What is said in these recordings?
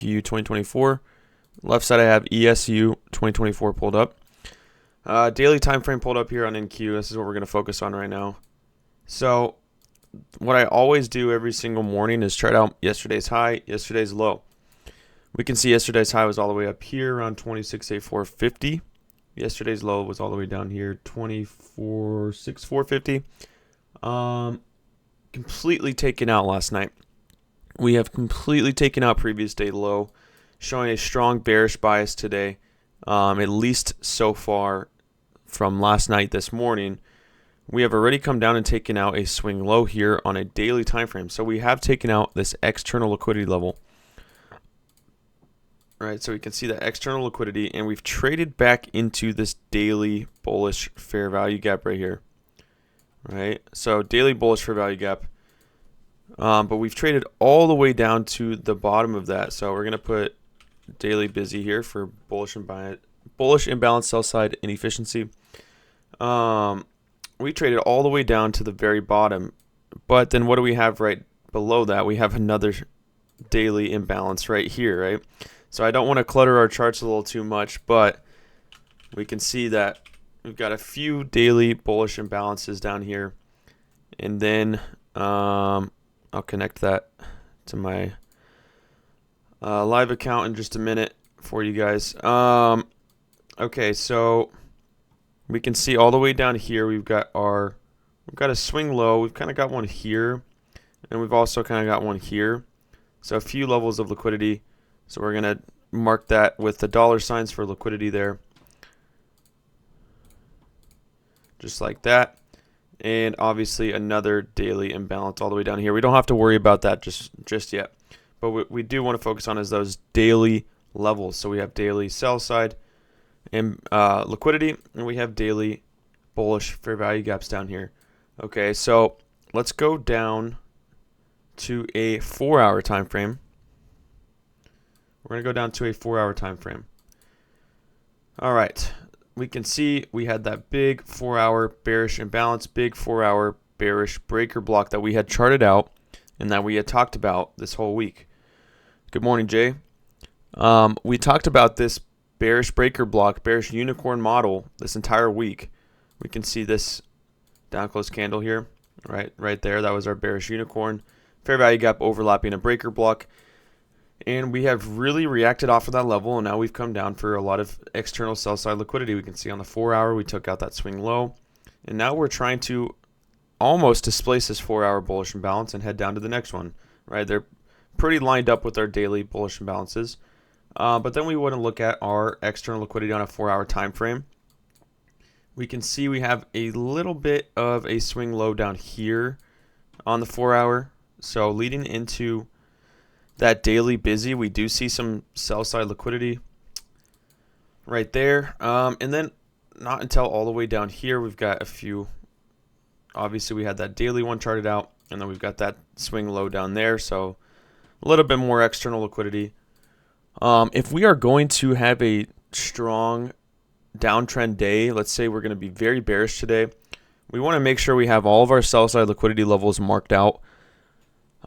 2024. Left side I have ESU 2024 pulled up. Daily time frame pulled up here on NQ. This is what we're going to focus on right now. So what I always do every single morning is chart out yesterday's high, yesterday's low. We can see yesterday's high was all the way up here around 26.8450. Yesterday's low was all the way down here 24.6450. Completely taken out last night. We have completely taken out previous day low, showing a strong bearish bias today, at least so far from last night this morning. We have already come down and taken out a swing low here on a daily time frame. So we have taken out this external liquidity level. All right, so we can see that external liquidity, and we've traded back into this daily bullish fair value gap right here. Right, so daily bullish fair value gap. But we've traded all the way down to the bottom of that. So we're going to put daily busy here for bullish imbalance, sell side inefficiency. We traded all the way down to the very bottom. But then what do we have right below that? We have another daily imbalance right here, right? So I don't want to clutter our charts a little too much, but we can see that we've got a few daily bullish imbalances down here. And then I'll connect that to my live account in just a minute for you guys. Okay, so we can see all the way down here we've got a swing low. We've kind of got one here, and we've also kind of got one here. So a few levels of liquidity. So we're going to mark that with the dollar signs for liquidity there. Just like that. And obviously another daily imbalance all the way down here. We don't have to worry about that just yet. But what we do want to focus on is those daily levels. So we have daily sell side and liquidity, and we have daily bullish fair value gaps down here. Okay, so let's go down to a 4-hour time frame. We're going to go down to a 4-hour time frame. All right. We can see we had that big 4-hour bearish imbalance, big 4-hour bearish breaker block that we had charted out and that we had talked about this whole week. Good morning, Jay. We talked about this bearish breaker block, bearish unicorn model this entire week. We can see this down close candle here, right there. That was our bearish unicorn. Fair value gap overlapping a breaker block. And we have really reacted off of that level, and now we've come down for a lot of external sell side liquidity. We can see on the 4-hour we took out that swing low, and now we're trying to almost displace this 4-hour bullish imbalance and head down to the next one. Right, they're pretty lined up with our daily bullish imbalances, but then we want to look at our external liquidity on a 4-hour time frame. We can see we have a little bit of a swing low down here on the 4-hour, so leading into that daily busy, we do see some sell side liquidity right there. And then not until all the way down here, we've got a few. Obviously, we had that daily one charted out, and then we've got that swing low down there. So a little bit more external liquidity. If we are going to have a strong downtrend day, let's say we're going to be very bearish today, we want to make sure we have all of our sell side liquidity levels marked out.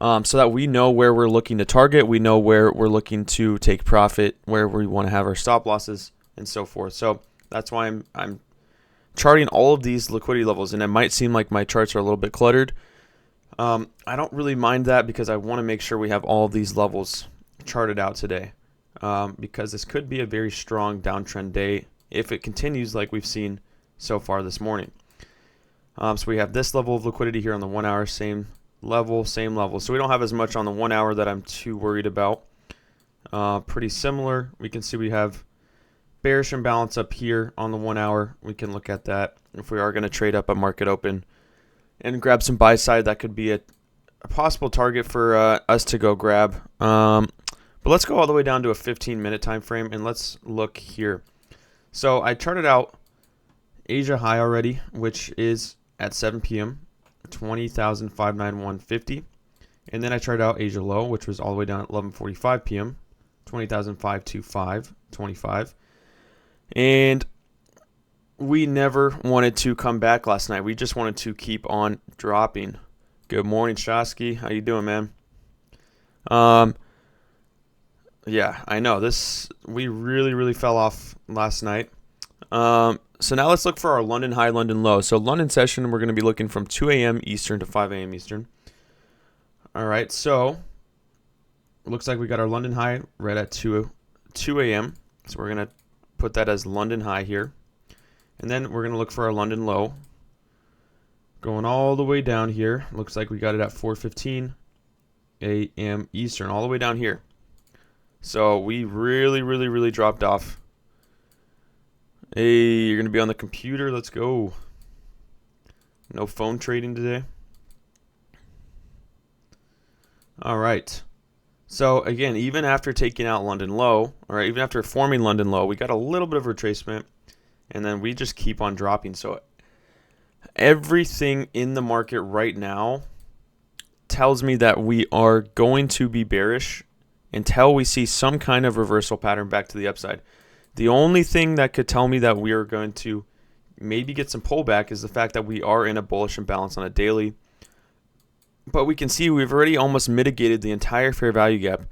So that we know where we're looking to target, we know where we're looking to take profit, where we want to have our stop losses, and so forth. So that's why I'm charting all of these liquidity levels, and it might seem like my charts are a little bit cluttered. I don't really mind that because I want to make sure we have all of these levels charted out today, because this could be a very strong downtrend day if it continues like we've seen so far this morning. So we have this level of liquidity here on the 1-hour, same level. So we don't have as much on the 1-hour that I'm too worried about. Pretty similar. We can see we have bearish imbalance up here on the 1-hour. We can look at that. If we are going to trade up a market open and grab some buy side, that could be a possible target for us to go grab. But let's go all the way down to a 15-minute time frame, and let's look here. So I charted out Asia high already, which is at 7 p.m. 20,591.50, and then I tried out Asia low, which was all the way down at 11:45 p.m. 20,525.25, and we never wanted to come back last night. We just wanted to keep on dropping. Good morning, Shosky. How you doing, man? Yeah, I know. We really fell off last night. So now let's look for our London high, London low. So London session, we're going to be looking from 2 a.m. Eastern to 5 a.m. Eastern. All right, so it looks like we got our London high right at 2 a.m. So we're going to put that as London high here. And then we're going to look for our London low. Going all the way down here. Looks like we got it at 4:15 a.m. Eastern, all the way down here. So we really dropped off. Hey, you're going to be on the computer. Let's go. No phone trading today. All right. So again, even after taking out London low, or even after forming London low, we got a little bit of retracement, and then we just keep on dropping. So everything in the market right now tells me that we are going to be bearish until we see some kind of reversal pattern back to the upside. The only thing that could tell me that we are going to maybe get some pullback is the fact that we are in a bullish imbalance on a daily. But we can see we've already almost mitigated the entire fair value gap.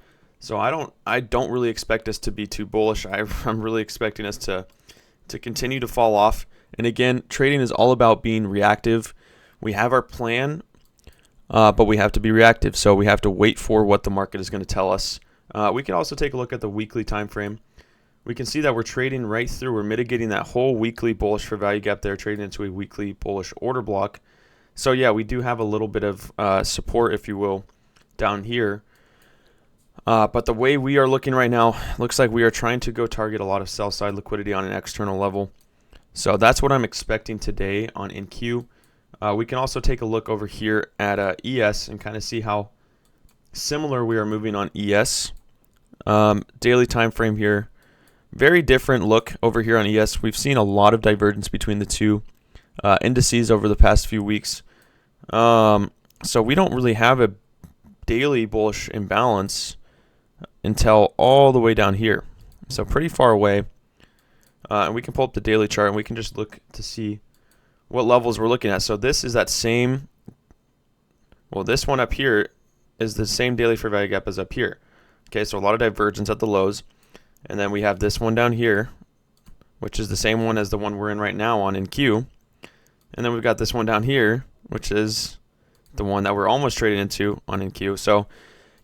So I don't really expect us to be too bullish. I'm really expecting us to continue to fall off. And again, trading is all about being reactive. We have our plan, but we have to be reactive. So we have to wait for what the market is going to tell us. We can also take a look at the weekly time frame. We can see that we're trading right through. We're mitigating that whole weekly bullish fair value gap there, trading into a weekly bullish order block. So yeah, we do have a little bit of support, if you will, down here. But the way we are looking right now, looks like we are trying to go target a lot of sell side liquidity on an external level. So that's what I'm expecting today on NQ. We can also take a look over here at ES and kind of see how similar we are moving on ES. Daily time frame here. Very different look over here on ES. We've seen a lot of divergence between the two indices over the past few weeks. So we don't really have a daily bullish imbalance until all the way down here. So pretty far away. And we can pull up the daily chart and we can just look to see what levels we're looking at. So this is that same, well, this one up here is the same daily fair value gap as up here. Okay, so a lot of divergence at the lows. And then we have this one down here, which is the same one as the one we're in right now on NQ. And then we've got this one down here, which is the one that we're almost trading into on NQ. So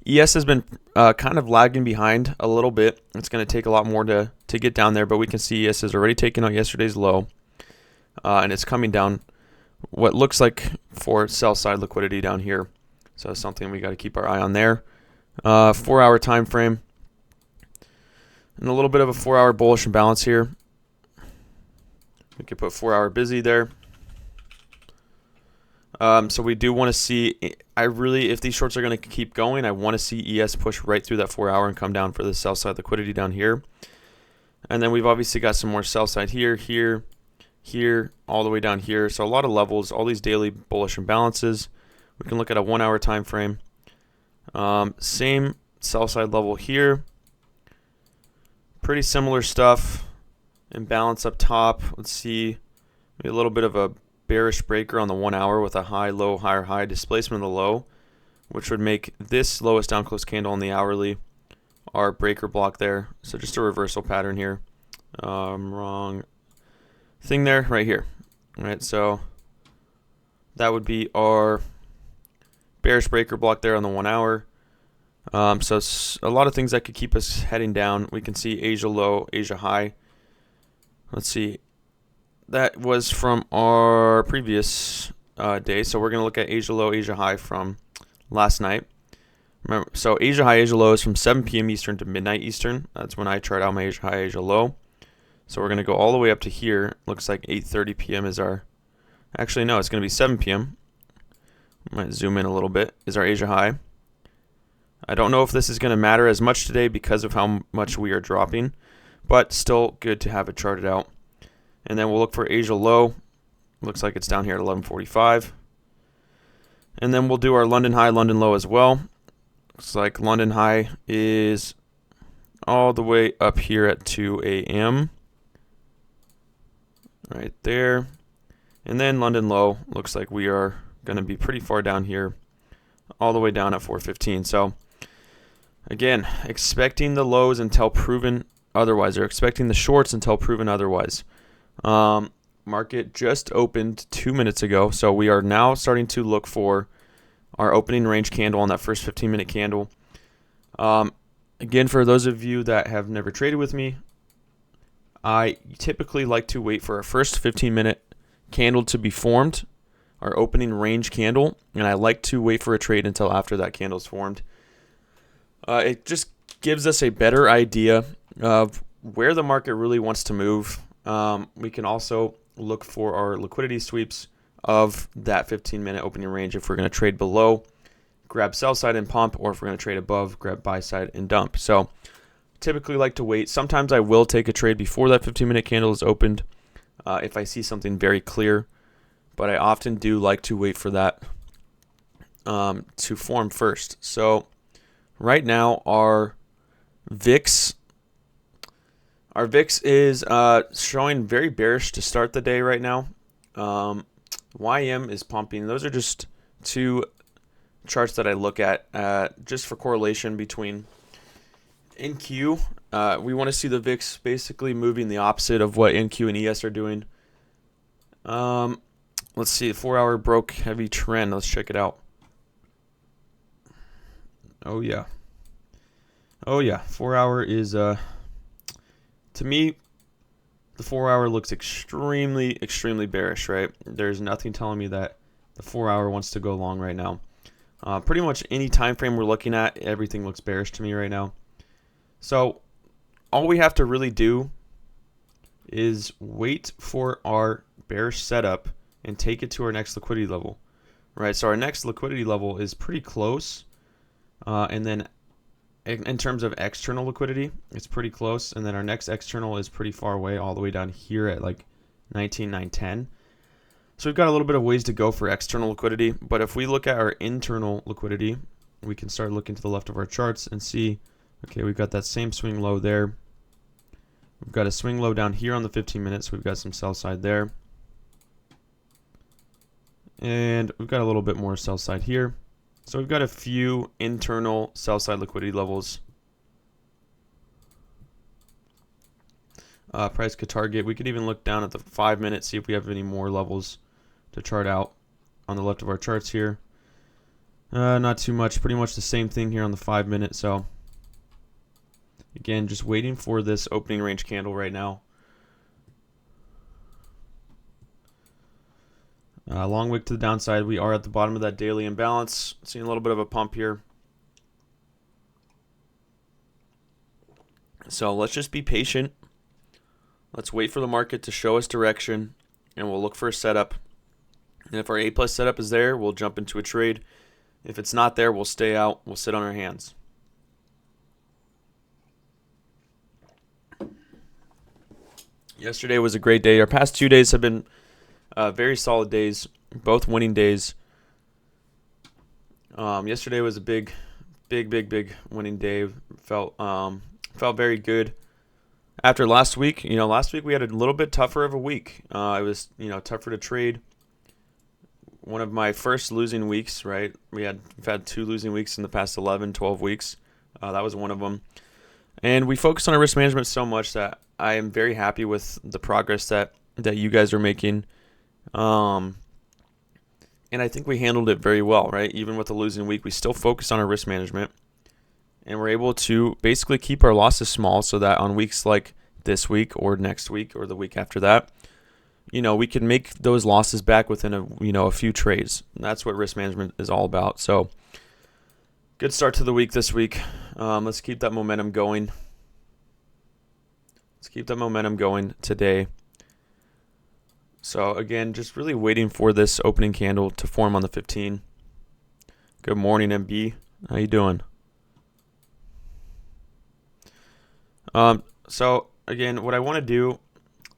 ES has been kind of lagging behind a little bit. It's going to take a lot more to get down there, but we can see ES has already taken out yesterday's low, and it's coming down what looks like for sell side liquidity down here. So it's something we got to keep our eye on there. 4-hour time frame. And a little bit of a 4-hour bullish imbalance here. We could put 4-hour busy there. So we do want to see, if these shorts are going to keep going, I want to see ES push right through that 4-hour and come down for the sell side liquidity down here. And then we've obviously got some more sell side here, here, all the way down here. So a lot of levels, all these daily bullish imbalances. We can look at a 1-hour time frame. Same sell side level here. Pretty similar stuff. Imbalance up top. Let's see, maybe a little bit of a bearish breaker on the 1 hour with a high, low, higher, high displacement of the low, which would make this lowest down close candle on the hourly our breaker block there. So just a reversal pattern here. Wrong thing there, right here. All right, so that would be our bearish breaker block there on the 1 hour. So it's a lot of things that could keep us heading down. We can see Asia low, Asia high. Let's see. That was from our previous day. So we're going to look at Asia low, Asia high from last night. Remember, so Asia high, Asia low is from 7 p.m. Eastern to midnight Eastern. That's when I chart out my Asia high, Asia low. So we're going to go all the way up to here. Looks like 8:30 p.m. is our, actually no, it's going to be 7 p.m. Might zoom in a little bit, is our Asia high. I don't know if this is going to matter as much today because of how much we are dropping, but still good to have it charted out. And then we'll look for Asia low. Looks like it's down here at 11:45. And then we'll do our London high, London low as well. Looks like London high is all the way up here at 2 a.m. Right there. And then London low looks like we are going to be pretty far down here, all the way down at 4:15. So Again, expecting the lows until proven otherwise, or expecting the shorts until proven otherwise. Market just opened 2 minutes ago, so we are now starting to look for our opening range candle on that first 15-minute candle. Again, for those of you that have never traded with me, I typically like to wait for our first 15-minute candle to be formed, our opening range candle, and I like to wait for a trade until after that candle is formed. It just gives us a better idea of where the market really wants to move. We can also look for our liquidity sweeps of that 15-minute opening range. If we're going to trade below, grab sell side and pump, or if we're going to trade above, grab buy side and dump. So typically like to wait. Sometimes I will take a trade before that 15-minute candle is opened if I see something very clear, but I often do like to wait for that to form first. So right now our VIX is showing very bearish to start the day right now. YM is pumping. Those are just two charts that I look at just for correlation between NQ. We want to see the VIX basically moving the opposite of what NQ and ES are doing. Let's see, 4-hour broke heavy trend. Let's check it out. Oh yeah. 4-hour is to me, the 4-hour looks extremely bearish, right? There's nothing telling me that the 4-hour wants to go long right now. Pretty much any time frame we're looking at, everything looks bearish to me right now. So all we have to really do is wait for our bearish setup and take it to our next liquidity level, right? So our next liquidity level is pretty close, and then in terms of external liquidity, it's pretty close, and then our next external is pretty far away, all the way down here at like 19,910. So we've got a little bit of ways to go for external liquidity, but if we look at our internal liquidity, we can start looking to the left of our charts and see, okay, we've got that same swing low there. We've got a swing low down here on the 15 minutes. We've got some sell side there. And we've got a little bit more sell side here. So we've got a few internal sell side liquidity levels. Price could target. We could even look down at the 5 minute, see if we have any more levels to chart out on the left of our charts here. Not too much. Pretty much the same thing here on the 5 minute. So again, just waiting for this opening range candle right now. Long wick to the downside. We are at the bottom of that daily imbalance. Seeing a little bit of a pump here. So let's just be patient. Let's wait for the market to show us direction, and we'll look for a setup. And if our A+ setup is there, we'll jump into a trade. If it's not there, we'll stay out. We'll sit on our hands. Yesterday was a great day. Our past 2 days have been very solid days, both winning days. Yesterday was a big winning day. Felt very good. After last week, last week we had a little bit tougher of a week. It was, tougher to trade. One of my first losing weeks, right? We've had 2 losing weeks in the past 11, 12 weeks. That was one of them. And we focus on our risk management so much that I am very happy with the progress that you guys are making. And I think we handled it very well, right? Even with the losing week, we still focus on our risk management. And we're able to basically keep our losses small so that on weeks like this week or next week or the week after that, we can make those losses back within a few trades. And that's what risk management is all about. So good start to the week this week. Let's keep that momentum going. Let's keep that momentum going today. So again, just really waiting for this opening candle to form on the 15. Good morning, MB. How you doing? So again, what I want to do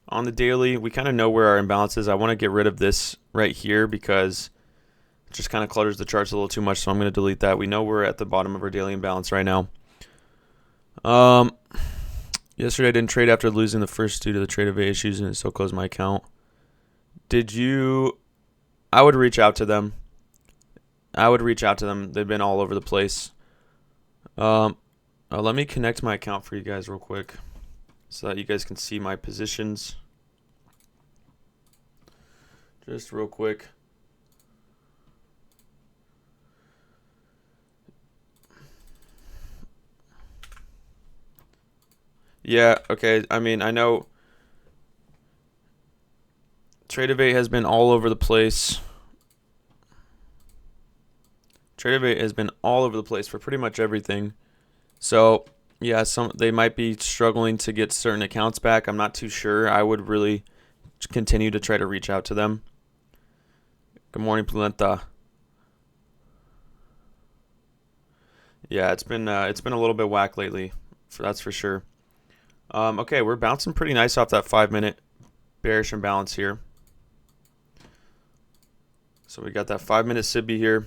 on the daily, we kind of know where our imbalance is. I want to get rid of this right here because it just kind of clutters the charts a little too much, so I'm going to delete that. We know we're at the bottom of our daily imbalance right now. Yesterday I didn't trade after losing the first due to the trade of issues, and it still closed my account. I would reach out to them. They've been all over the place. Let me connect my account for you guys real quick so that you guys can see my positions. Just real quick. Yeah, okay. I mean, I know Tradevate has been all over the place. Tradevate has been all over the place for pretty much everything. So, yeah, they might be struggling to get certain accounts back. I'm not too sure. I would really continue to try to reach out to them. Good morning, Polenta. Yeah, it's been a little bit whack lately, that's for sure. Okay, we're bouncing pretty nice off that 5-minute bearish imbalance here. So we got that 5-minute SIBI here.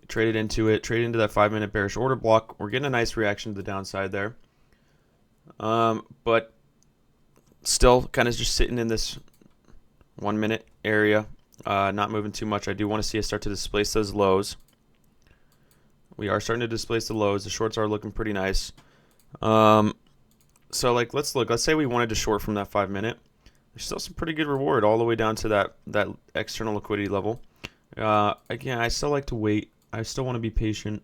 Traded into that 5-minute bearish order block. We're getting a nice reaction to the downside there. But still kind of just sitting in this 1-minute area, not moving too much. I do want to see us start to displace those lows. We are starting to displace the lows. The shorts are looking pretty nice. So like, let's look. Let's say we wanted to short from that 5-minute. There's still some pretty good reward all the way down to that external liquidity level. Again, I still like to wait. I still want to be patient.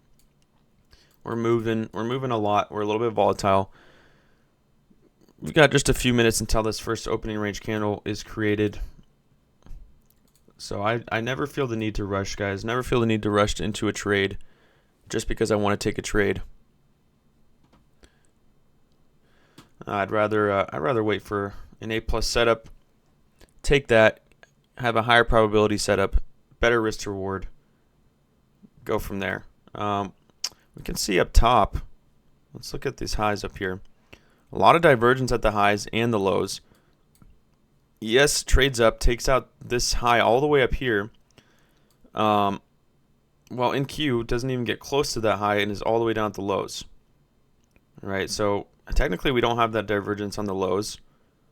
We're moving a lot. We're a little bit volatile. We've got just a few minutes until this first opening range candle is created. So I never feel the need to rush, guys. Never feel the need to rush into a trade just because I want to take a trade. I'd rather wait for an A+ setup, take that, have a higher probability setup, better risk to reward, go from there. We can see up top, let's look at these highs up here. A lot of divergence at the highs and the lows. ES trades up, takes out this high all the way up here. While NQ doesn't even get close to that high and is all the way down at the lows. All right, so technically we don't have that divergence on the lows.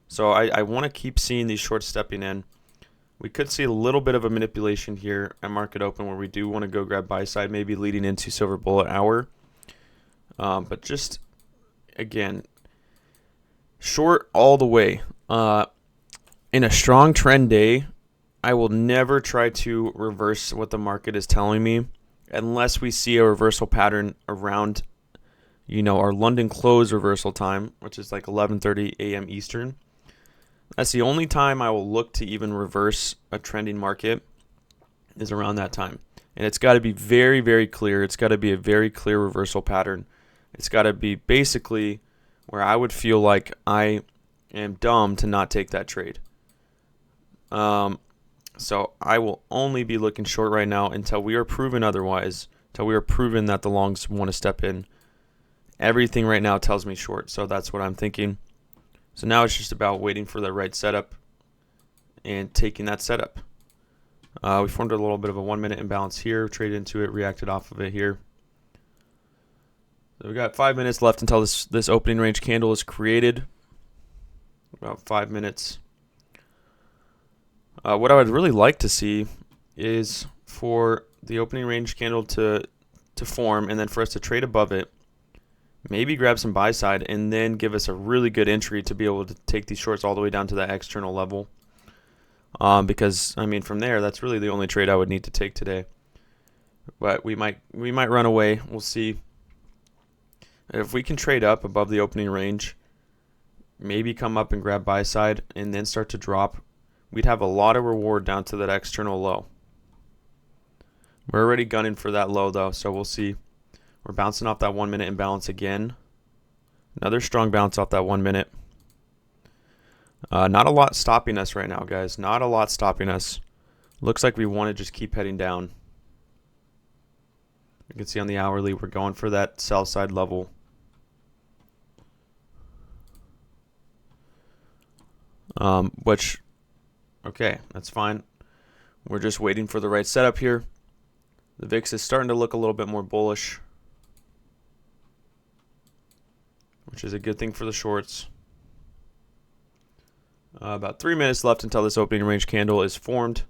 So I want to keep seeing these shorts stepping in. We could see a little bit of a manipulation here at market open where we do want to go grab buy side, maybe leading into silver bullet hour. But just, again, short all the way. In a strong trend day, I will never try to reverse what the market is telling me unless we see a reversal pattern around, our London close reversal time, which is like 11:30 a.m. Eastern. That's the only time I will look to even reverse a trending market, is around that time. And it's got to be very, very clear. It's got to be a very clear reversal pattern. It's got to be basically where I would feel like I am dumb to not take that trade. So I will only be looking short right now until we are proven otherwise, until we are proven that the longs want to step in. Everything right now tells me short, so that's what I'm thinking. So now it's just about waiting for the right setup and taking that setup. We formed a little bit of a 1-minute imbalance here, traded into it, reacted off of it here. So we got 5 minutes left until this opening range candle is created. About 5 minutes. What I would really like to see is for the opening range candle to form and then for us to trade above it. Maybe grab some buy side and then give us a really good entry to be able to take these shorts all the way down to that external level. Because I mean, from there, that's really the only trade I would need to take today. But we might run away. We'll see. If we can trade up above the opening range, maybe come up and grab buy side and then start to drop, we'd have a lot of reward down to that external low. We're already gunning for that low though, so we'll see. We're bouncing off that 1-minute imbalance again. Another strong bounce off that 1 minute. Not a lot stopping us right now, guys. Not a lot stopping us. Looks like we want to just keep heading down. You can see on the hourly, we're going for that sell side level. Okay, that's fine. We're just waiting for the right setup here. The VIX is starting to look a little bit more bullish, which is a good thing for the shorts. About 3 minutes left until this opening range candle is formed.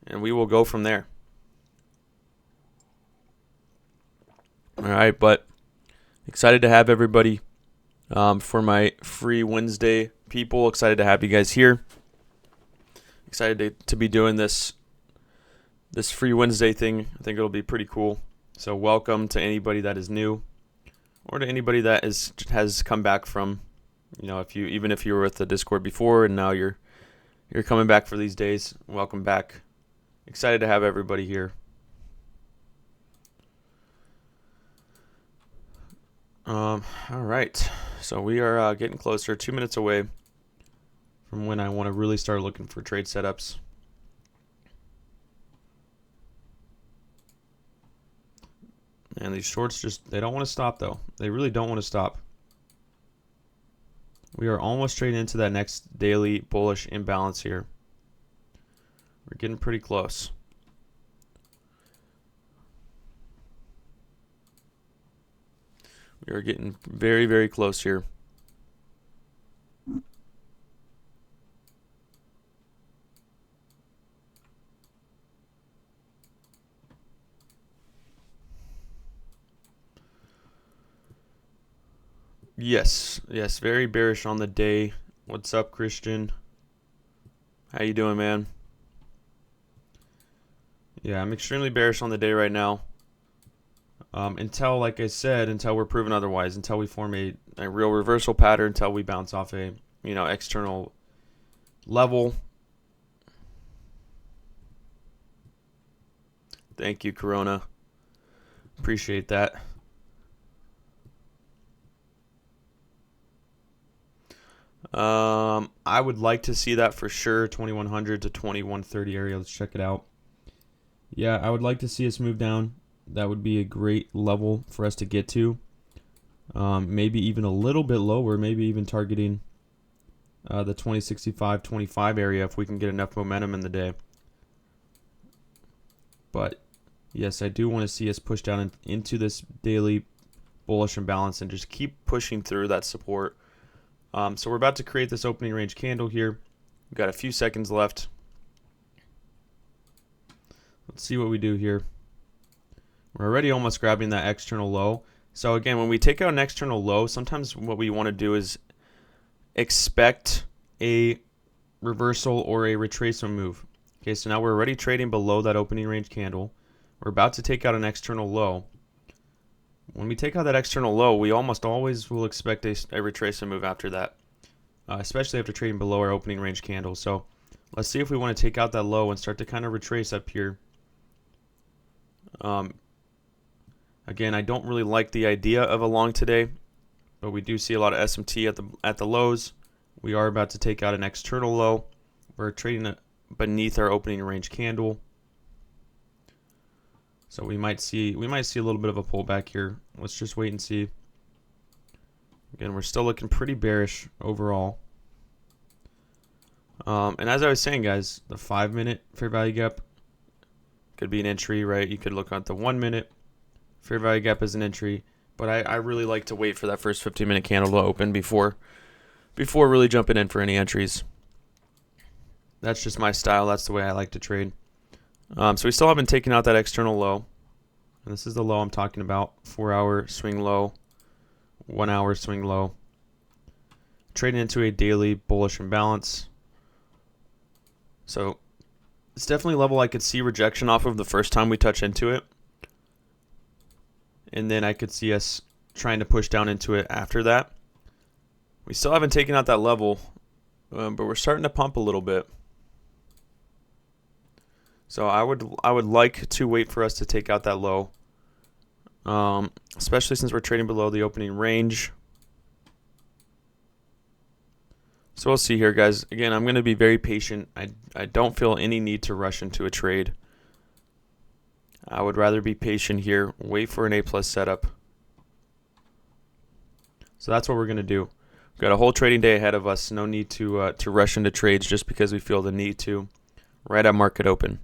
And we will go from there. All right, but excited to have everybody for my free Wednesday people. Excited to have you guys here. Excited to be doing this free Wednesday thing. I think it'll be pretty cool. So welcome to anybody that is new, or to anybody that has come back from, even if you were with the Discord before and now you're coming back for these days. Welcome back. Excited to have everybody here. All right. So we are getting closer, 2 minutes away from when I want to really start looking for trade setups. And these shorts they don't want to stop though. They really don't want to stop. We are almost trading into that next daily bullish imbalance here. We're getting pretty close. We are getting very, very close here. Yes, very bearish on the day. What's up, Christian? How you doing, man? Yeah, I'm extremely bearish on the day right now. Until, like I said, until we're proven otherwise, until we form a real reversal pattern, until we bounce off a external level. Thank you, Corona. Appreciate that. I would like to see that for sure. 2100 to 2130 area. Let's check it out. Yeah, I would like to see us move down. That would be a great level for us to get to. Maybe even a little bit lower. Maybe even targeting the 2065, 25 area if we can get enough momentum in the day. But yes, I do want to see us push down into this daily bullish imbalance and just keep pushing through that support. So we're about to create this opening range candle here. We've got a few seconds left. Let's see what we do here. We're already almost grabbing that external low. So again, when we take out an external low, sometimes what we want to do is expect a reversal or a retracement move. Okay, so now we're already trading below that opening range candle. We're about to take out an external low. When we take out that external low, we almost always will expect a retracement move after that, especially after trading below our opening range candle. So let's see if we want to take out that low and start to kind of retrace up here. Again, I don't really like the idea of a long today, but we do see a lot of SMT at the lows. We are about to take out an external low. We're trading beneath our opening range candle. So we might see a little bit of a pullback here. Let's just wait and see. Again, we're still looking pretty bearish overall. And as I was saying, guys, the 5-minute fair value gap could be an entry, right? You could look at the 1-minute fair value gap as an entry, but I really like to wait for that first 15-minute candle to open before really jumping in for any entries. That's just my style. That's the way I like to trade. So we still haven't taken out that external low. And this is the low I'm talking about. 4-hour swing low, 1-hour swing low. Trading into a daily bullish imbalance. So it's definitely a level I could see rejection off of the first time we touch into it. And then I could see us trying to push down into it after that. We still haven't taken out that level, but we're starting to pump a little bit. So I would like to wait for us to take out that low, especially since we're trading below the opening range. So we'll see here, guys. Again, I'm going to be very patient. I don't feel any need to rush into a trade. I would rather be patient here, wait for an A+ setup. So that's what we're going to do. We've got a whole trading day ahead of us. No need to rush into trades just because we feel the need to right at market open.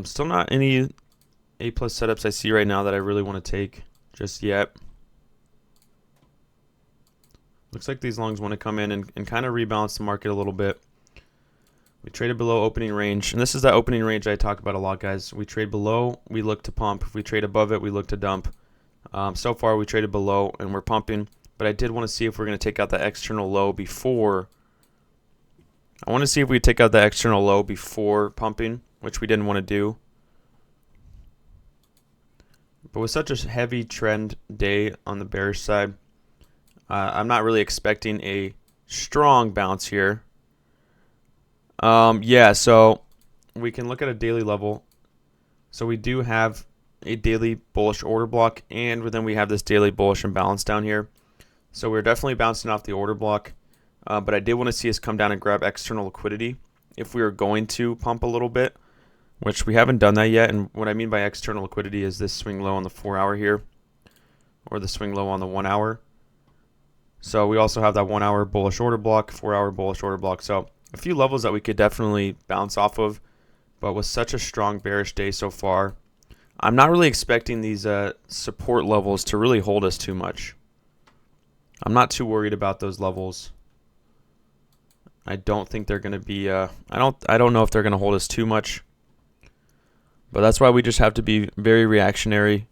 Still not any A+ setups I see right now that I really want to take just yet. Looks like these longs want to come in and kind of rebalance the market a little bit. We traded below opening range, and this is that opening range I talk about a lot, guys. We trade below, we look to pump. If we trade above it, we look to dump. So far, we traded below, and we're pumping. But I did want to see if we're going to take out the external low before. I want to see if we take out the external low before pumping, which we didn't want to do. But with such a heavy trend day on the bearish side, I'm not really expecting a strong bounce here. Yeah, so we can look at a daily level. So we do have a daily bullish order block, and then we have this daily bullish imbalance down here. So we're definitely bouncing off the order block, but I did want to see us come down and grab external liquidity if we are going to pump a little bit, which we haven't done that yet. And what I mean by external liquidity is this swing low on the 4 hour here, or the swing low on the 1 hour. So we also have that 1 hour bullish order block, 4 hour bullish order block. So a few levels that we could definitely bounce off of, but with such a strong bearish day so far, I'm not really expecting these support levels to really hold us too much. I'm not too worried about those levels. I don't think they're going to be. I don't know if they're going to hold us too much. But that's why we just have to be very reactionary,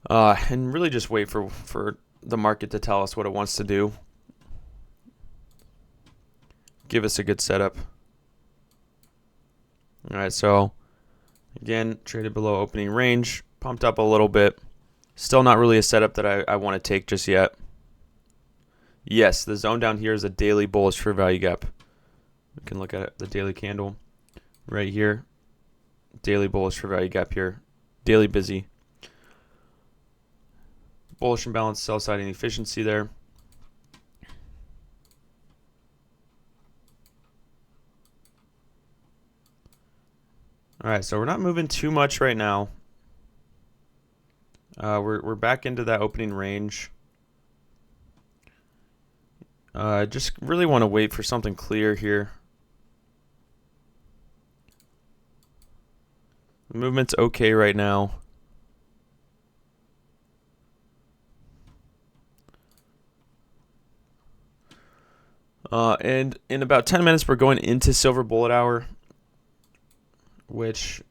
and really just wait for the market to tell us what it wants to do. Give us a good setup. All right, so again, traded below opening range, pumped up a little bit. Still not really a setup that I want to take just yet. Yes, the zone down here is a daily bullish fair value gap. We can look at it, the daily candle right here. Daily bullish fair value gap here. Daily busy. Bullish imbalance, sell side inefficiency there. All right, so we're not moving too much right now. We're back into that opening range. Just really want to wait for something clear here. The movement's okay right now. And in about 10 minutes, we're going into silver bullet hour, which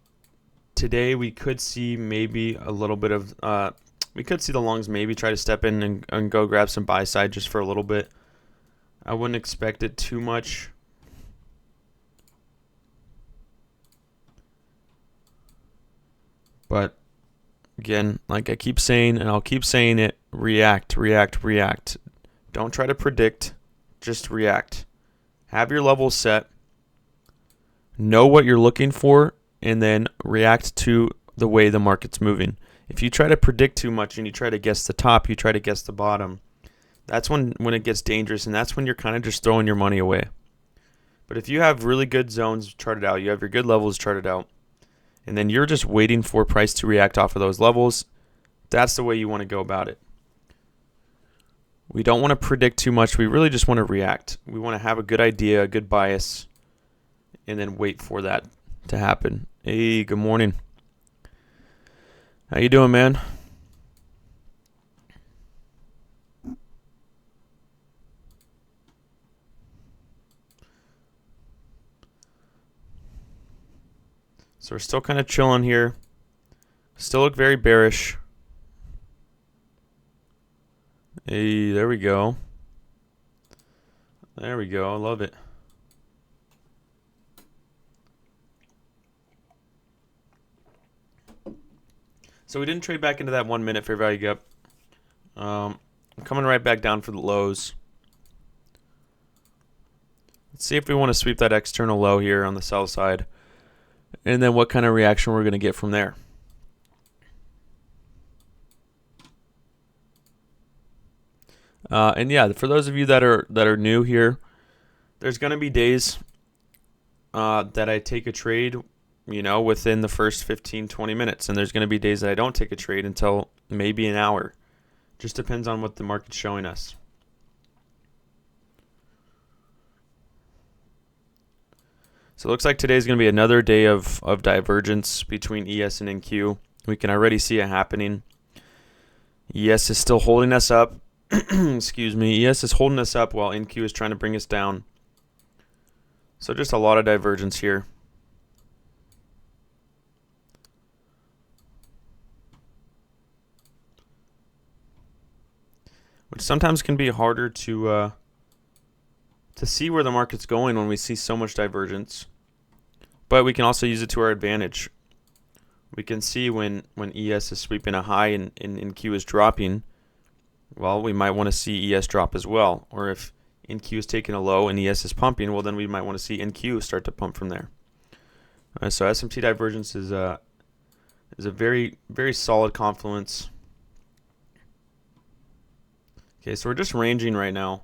today we could see maybe a little bit of, we could see the longs maybe try to step in and go grab some buy side just for a little bit. I wouldn't expect it too much. But again, like I keep saying, and I'll keep saying it, react, react, react. Don't try to predict, just react. Have your levels set. Know what you're looking for, and then react to the way the market's moving. If you try to predict too much and you try to guess the top, you try to guess the bottom, that's when it gets dangerous, and that's when you're kind of just throwing your money away. But if you have really good zones charted out, you have your good levels charted out, and then you're just waiting for price to react off of those levels, that's the way you want to go about it. We don't want to predict too much. We really just want to react. We want to have a good idea, a good bias, and then wait for that to happen. Hey, good morning. How you doing, man? So we're still kind of chilling here. Still look very bearish. Hey, there we go. There we go. I love it. So we didn't trade back into that 1 minute fair value gap. I'm coming right back down for the lows. Let's see if we want to sweep that external low here on the sell side, and then what kind of reaction we're going to get from there. And yeah, for those of you that are new here, there's going to be days that I take a trade, within the first 15-20 minutes, and there's going to be days that I don't take a trade until maybe an hour. Just depends on what the market's showing us. So it looks like today's going to be another day of divergence between ES and NQ. We can already see it happening. ES is still holding us up. Excuse me. ES is holding us up while NQ is trying to bring us down. So just a lot of divergence here. Which sometimes can be harder to see where the market's going when we see so much divergence. But we can also use it to our advantage. We can see when ES is sweeping a high and NQ is dropping, well, we might want to see ES drop as well. Or if NQ is taking a low and ES is pumping, well, then we might want to see NQ start to pump from there. So SMT divergence is a very, very solid confluence. Okay, so we're just ranging right now.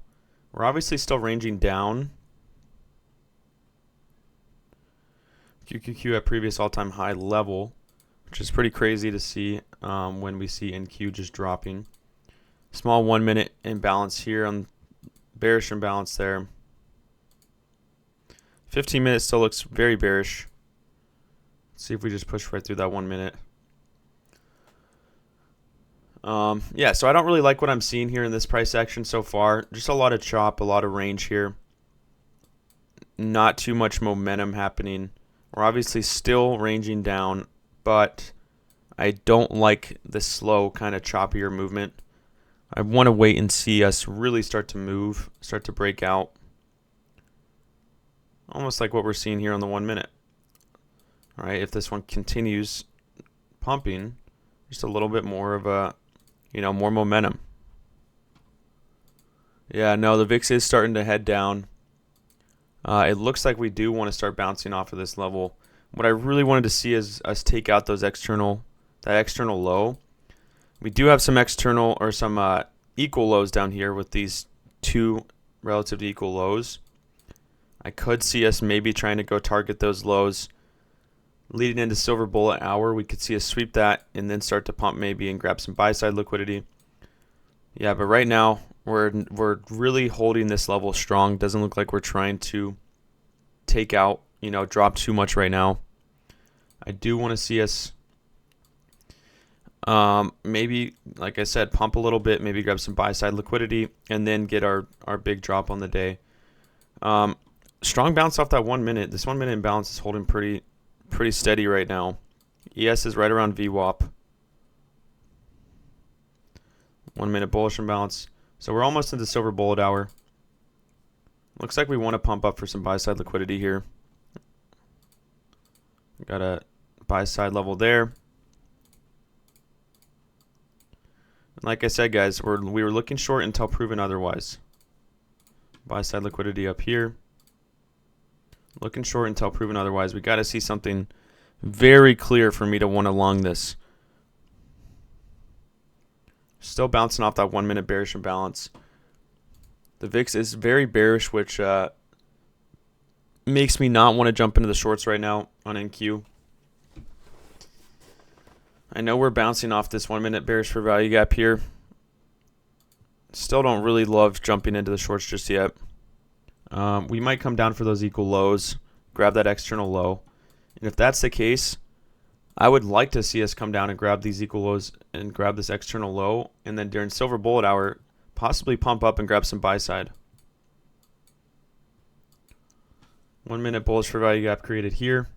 We're obviously still ranging down. QQQ at previous all-time high level, which is pretty crazy to see when we see NQ just dropping. Small 1 minute imbalance here on bearish imbalance there. 15 minutes still looks very bearish. Let's see if we just push right through that 1 minute. Yeah, so I don't really like what I'm seeing here in this price action so far. Just a lot of chop, a lot of range here. Not too much momentum happening. We're obviously still ranging down, but I don't like the slow kind of choppier movement. I want to wait and see us really start to move, start to break out. Almost like what we're seeing here on the 1 minute. All right, if this one continues pumping, just a little bit more of a, more momentum. Yeah, no, the VIX is starting to head down. It looks like we do want to start bouncing off of this level. What I really wanted to see is us take out that external low. We do have some external or some equal lows down here with these two relatively equal lows. I could see us maybe trying to go target those lows. Leading into silver bullet hour, we could see us sweep that and then start to pump maybe and grab some buy side liquidity. Yeah, but right now we're really holding this level strong. Doesn't look like we're trying to take out, drop too much right now. I do want to see us maybe, like I said, pump a little bit, maybe grab some buy side liquidity, and then get our big drop on the day. Strong bounce off that 1 minute. This 1 minute imbalance is holding pretty steady right now. ES is right around VWAP. 1 minute bullish imbalance. So we're almost into silver bullet hour. Looks like we want to pump up for some buy side liquidity here. Got a buy side level there. And like I said, guys, we were looking short until proven otherwise. Buy side liquidity up here. Looking short until proven otherwise. We got to see something very clear for me to want to long this. Still bouncing off that 1 minute bearish imbalance. The VIX is very bearish, which makes me not want to jump into the shorts right now on NQ. I know we're bouncing off this 1 minute bearish for value gap here. Still don't really love jumping into the shorts just yet. We might come down for those equal lows, grab that external low. And if that's the case, I would like to see us come down and grab these equal lows and grab this external low. And then during silver bullet hour, possibly pump up and grab some buy side. 1 minute bullish for value gap created here.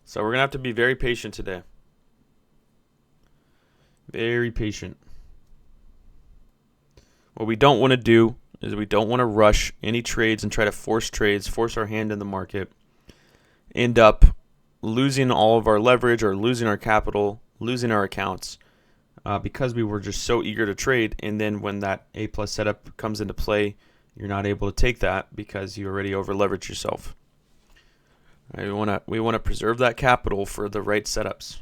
So we're going to have to be very patient today. Very patient. What we don't want to do is we don't want to rush any trades and try to force trades, force our hand in the market, end up losing all of our leverage or losing our capital, losing our accounts because we were just so eager to trade. And then when that A+ setup comes into play, you're not able to take that because you already over leveraged yourself. Right, we want to preserve that capital for the right setups.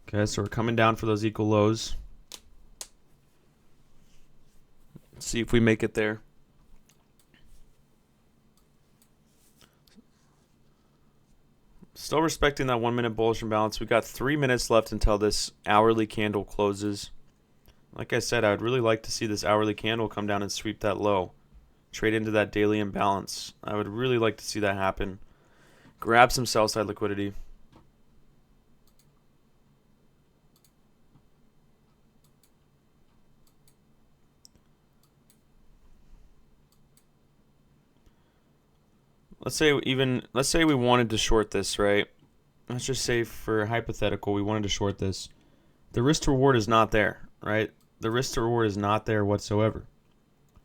Okay, so we're coming down for those equal lows. Let's see if we make it there. Still respecting that 1 minute bullish imbalance. We got 3 minutes left until this hourly candle closes. Like I said, I would really like to see this hourly candle come down and sweep that low. Trade into that daily imbalance. I would really like to see that happen. Grab some sell side liquidity. let's say we wanted to short this, right? Let's just say for hypothetical, we wanted to short this. The risk to reward is not there, right? The risk to reward is not there whatsoever.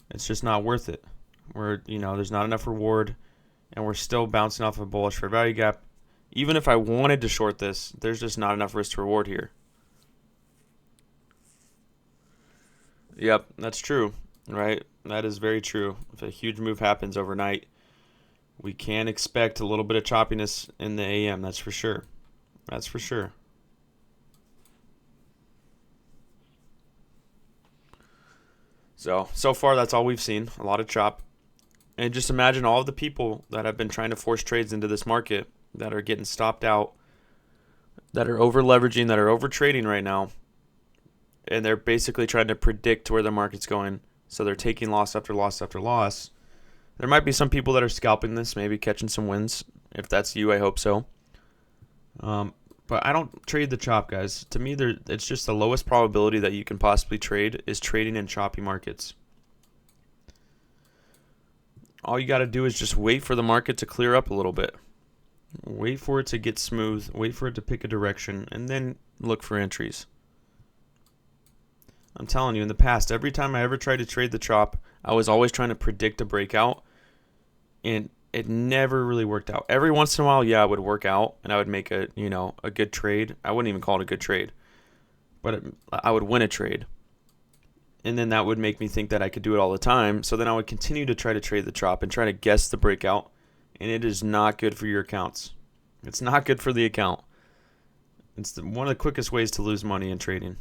It's just not worth it. There's not enough reward, and we're still bouncing off a bullish fair value gap. Even if I wanted to short this, there's just not enough risk to reward here. Yep, that's true, right? That is very true. If a huge move happens overnight, we can expect a little bit of choppiness in the AM, that's for sure. That's for sure. So far that's all we've seen, a lot of chop. And just imagine all of the people that have been trying to force trades into this market that are getting stopped out, that are over leveraging, that are over trading right now. And they're basically trying to predict where the market's going. So they're taking loss after loss after loss. There might be some people that are scalping this, maybe catching some wins. If that's you, I hope so. But I don't trade the chop, guys. To me, it's just the lowest probability that you can possibly trade is trading in choppy markets. All you got to do is just wait for the market to clear up a little bit. Wait for it to get smooth. Wait for it to pick a direction, and then look for entries. I'm telling you, in the past, every time I ever tried to trade the chop, I was always trying to predict a breakout, and it never really worked out. Every once in a while, yeah, it would work out, and I would make a good trade. I wouldn't even call it a good trade, but I would win a trade. And then that would make me think that I could do it all the time. So then I would continue to try to trade the chop and try to guess the breakout, and it is not good for your accounts. It's not good for the account. It's one of the quickest ways to lose money in trading.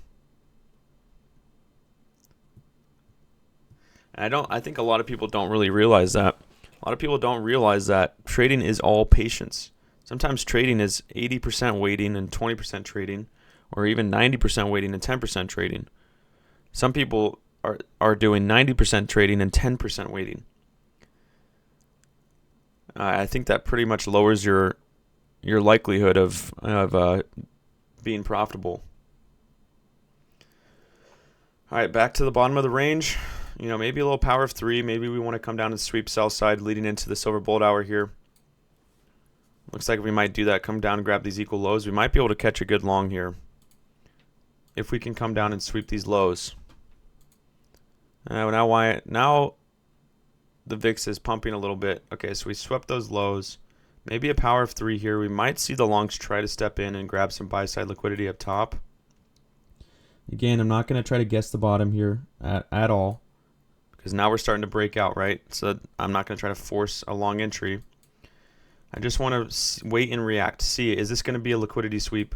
And I think a lot of people don't really realize that. A lot of people don't realize that trading is all patience. Sometimes trading is 80% waiting and 20% trading, or even 90% waiting and 10% trading. Some people are doing 90% trading and 10% waiting. I think that pretty much lowers your likelihood of being profitable. All right, back to the bottom of the range. Maybe a little power of 3. Maybe we want to come down and sweep sell side leading into the silver bullet hour here. Looks like we might do that. Come down and grab these equal lows. We might be able to catch a good long here if we can come down and sweep these lows. Now the VIX is pumping a little bit. Okay, so we swept those lows. Maybe a power of 3 here. We might see the longs try to step in and grab some buy side liquidity up top. Again, I'm not going to try to guess the bottom here at all, because now we're starting to break out, right? So I'm not going to try to force a long entry. I just want to wait and react. See, is this going to be a liquidity sweep?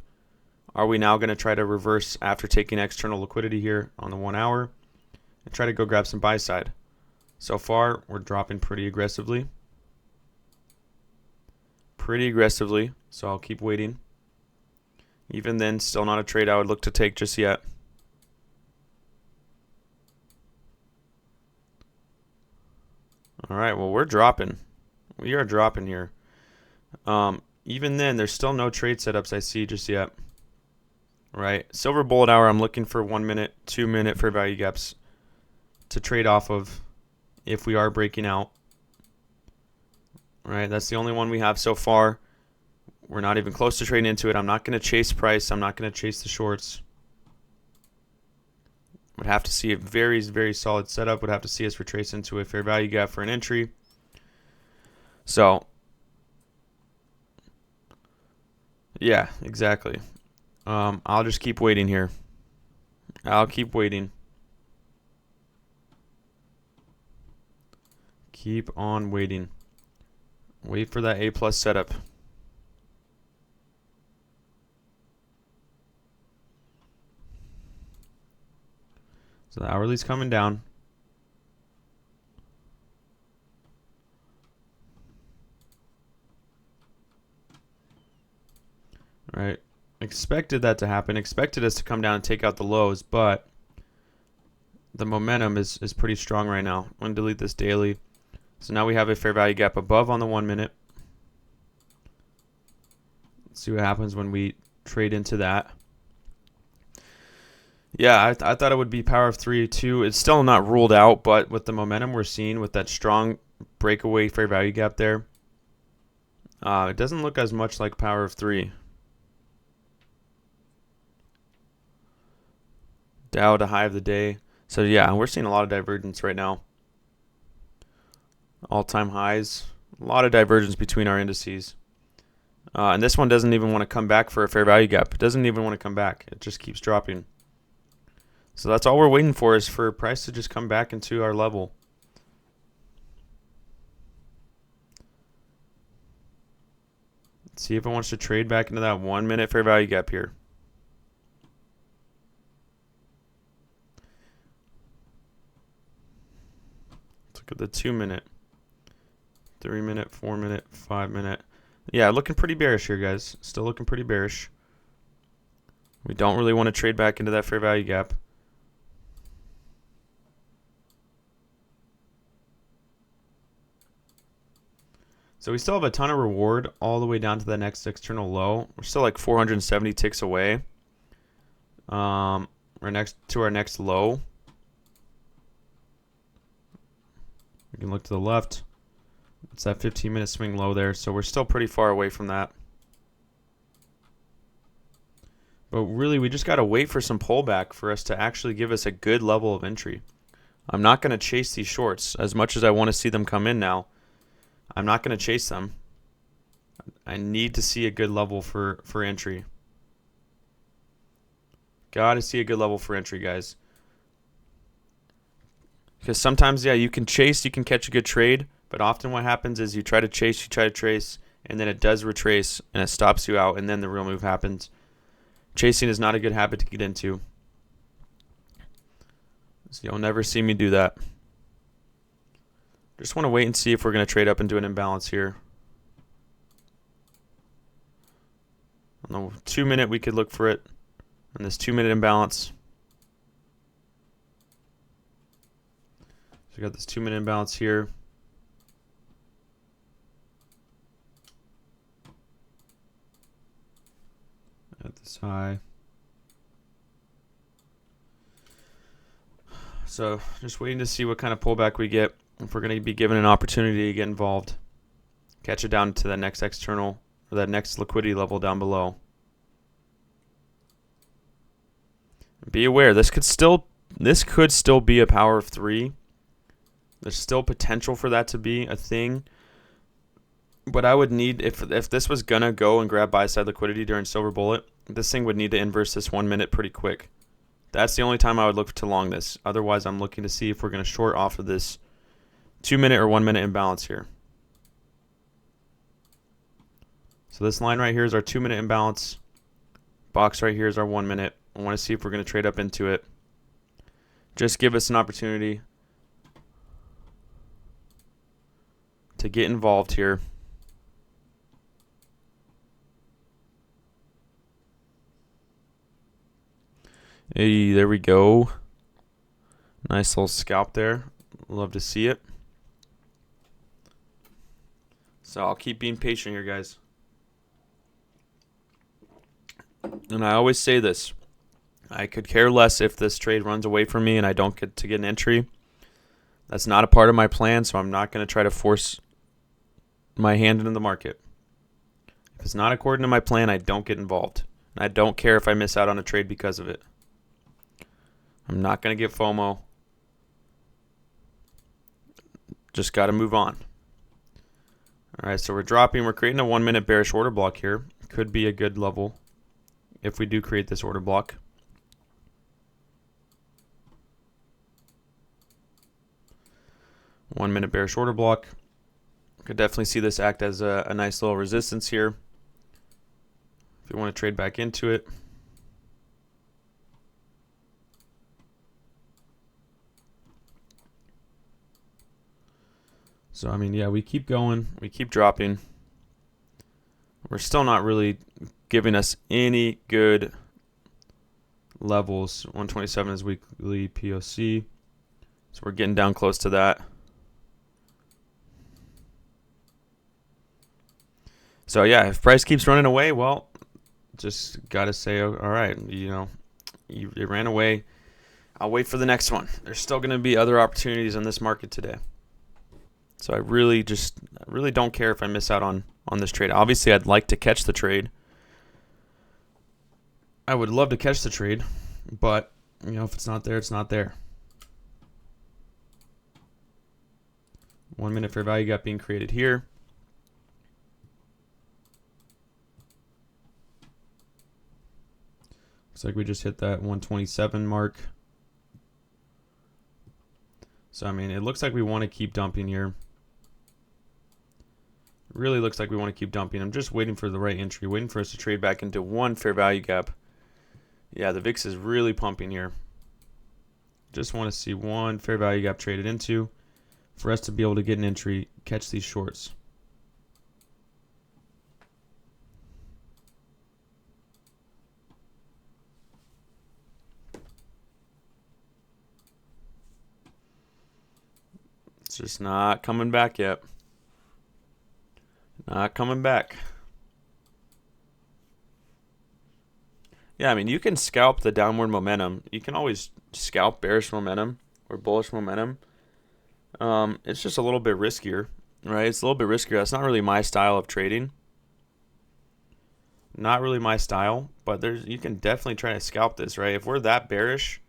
Are we now going to try to reverse after taking external liquidity here on the 1 hour and try to go grab some buy side? So far, we're dropping pretty aggressively. So I'll keep waiting. Even then, still not a trade I would look to take just yet. All right, well, we're dropping. We are dropping here. Even then, there's still no trade setups I see just yet. Right, silver bullet hour, I'm looking for 1 minute, 2 minute fair value gaps to trade off of if we are breaking out. Right, that's the only one we have so far. We're not even close to trading into it. I'm not going to chase price. I'm not going to chase the shorts. Would have to see a very, very solid setup. Would have to see us retrace into a fair value gap for an entry. So, yeah, exactly. I'll just keep waiting here. I'll keep waiting. Keep on waiting. Wait for that A+ setup. So the hourly's coming down. All right. Expected that to happen. Expected us to come down and take out the lows, but the momentum is pretty strong right now. I'm going to delete this daily. So now we have a fair value gap above on the 1 minute. Let's see what happens when we trade into that. Yeah, I thought it would be power of 3 too. It's still not ruled out, but with the momentum we're seeing with that strong breakaway fair value gap there, It doesn't look as much like power of 3. Dow to high of the day. So yeah, we're seeing a lot of divergence right now. All-time highs. A lot of divergence between our indices. And this one doesn't even want to come back for a fair value gap. It doesn't even want to come back. It just keeps dropping. So that's all we're waiting for, is for price to just come back into our level. Let's see if it wants to trade back into that 1 minute fair value gap here. Let's look at the 2 minute, 3 minute, 4 minute, 5 minute. Yeah, looking pretty bearish here, guys. Still looking pretty bearish. We don't really want to trade back into that fair value gap. So we still have a ton of reward all the way down to the next external low. We're still like 470 ticks away. We're next to our next low. We can look to the left. It's that 15-minute swing low there, so we're still pretty far away from that. But really, we just got to wait for some pullback for us to actually give us a good level of entry. I'm not going to chase these shorts as much as I want to see them come in now. I'm not going to chase them. I need to see a good level for entry. Got to see a good level for entry, guys. Because sometimes, yeah, you can chase, you can catch a good trade, but often what happens is you try to chase, you try to trace, and then it does retrace, and it stops you out, and then the real move happens. Chasing is not a good habit to get into. So you'll never see me do that. Just want to wait and see if we're going to trade up into an imbalance here. On the 2 minute, we could look for it. On this 2 minute imbalance. So we got this 2 minute imbalance here. At this high. So just waiting to see what kind of pullback we get. If we're going to be given an opportunity to get involved. Catch it down to that next external, or that next liquidity level down below. Be aware, this could still be a power of 3. There's still potential for that to be a thing. But I would need, if this was going to go and grab buy side liquidity during silver bullet, this thing would need to inverse this 1 minute pretty quick. That's the only time I would look to long this. Otherwise, I'm looking to see if we're going to short off of this 2 minute or 1 minute imbalance here. So this line right here is our 2 minute imbalance. Box right here is our 1 minute. I want to see if we're going to trade up into it. Just give us an opportunity to get involved here. Hey, there we go. Nice little scalp there. Love to see it. So I'll keep being patient here, guys. And I always say this. I could care less if this trade runs away from me and I don't get an entry. That's not a part of my plan, so I'm not going to try to force my hand into the market. If it's not according to my plan, I don't get involved. And I don't care if I miss out on a trade because of it. I'm not going to get FOMO. Just got to move on. All right, so we're dropping. We're creating a 1 minute bearish order block here. Could be a good level if we do create this order block. One minute bearish order block. Could definitely see this act as a nice little resistance here. If you want to trade back into it. So, I mean, yeah, we keep going. We keep dropping. We're still not really giving us any good levels. 127 is weekly POC. So we're getting down close to that. So, yeah, if price keeps running away, well, just got to say, all right, you ran away. I'll wait for the next one. There's still going to be other opportunities in this market today. So I really don't care if I miss out on on this trade. Obviously, I'd like to catch the trade. I would love to catch the trade, but you know, if it's not there, it's not there. 1 minute fair value gap being created here. Looks like we just hit that 127 mark. So, I mean, it looks like we want to keep dumping here. Really looks like we want to keep dumping. I'm just waiting for the right entry, waiting for us to trade back into one fair value gap. Yeah, the VIX is really pumping here. Just want to see one fair value gap traded into for us to be able to get an entry, catch these shorts. It's just not coming back yet. Not coming back. Yeah, I mean, you can scalp the downward momentum. You can always scalp bearish momentum or bullish momentum. It's just a little bit riskier, right? It's a little bit riskier. That's not really my style of trading. Not really my style, but you can definitely try to scalp this, right? If we're that bearish,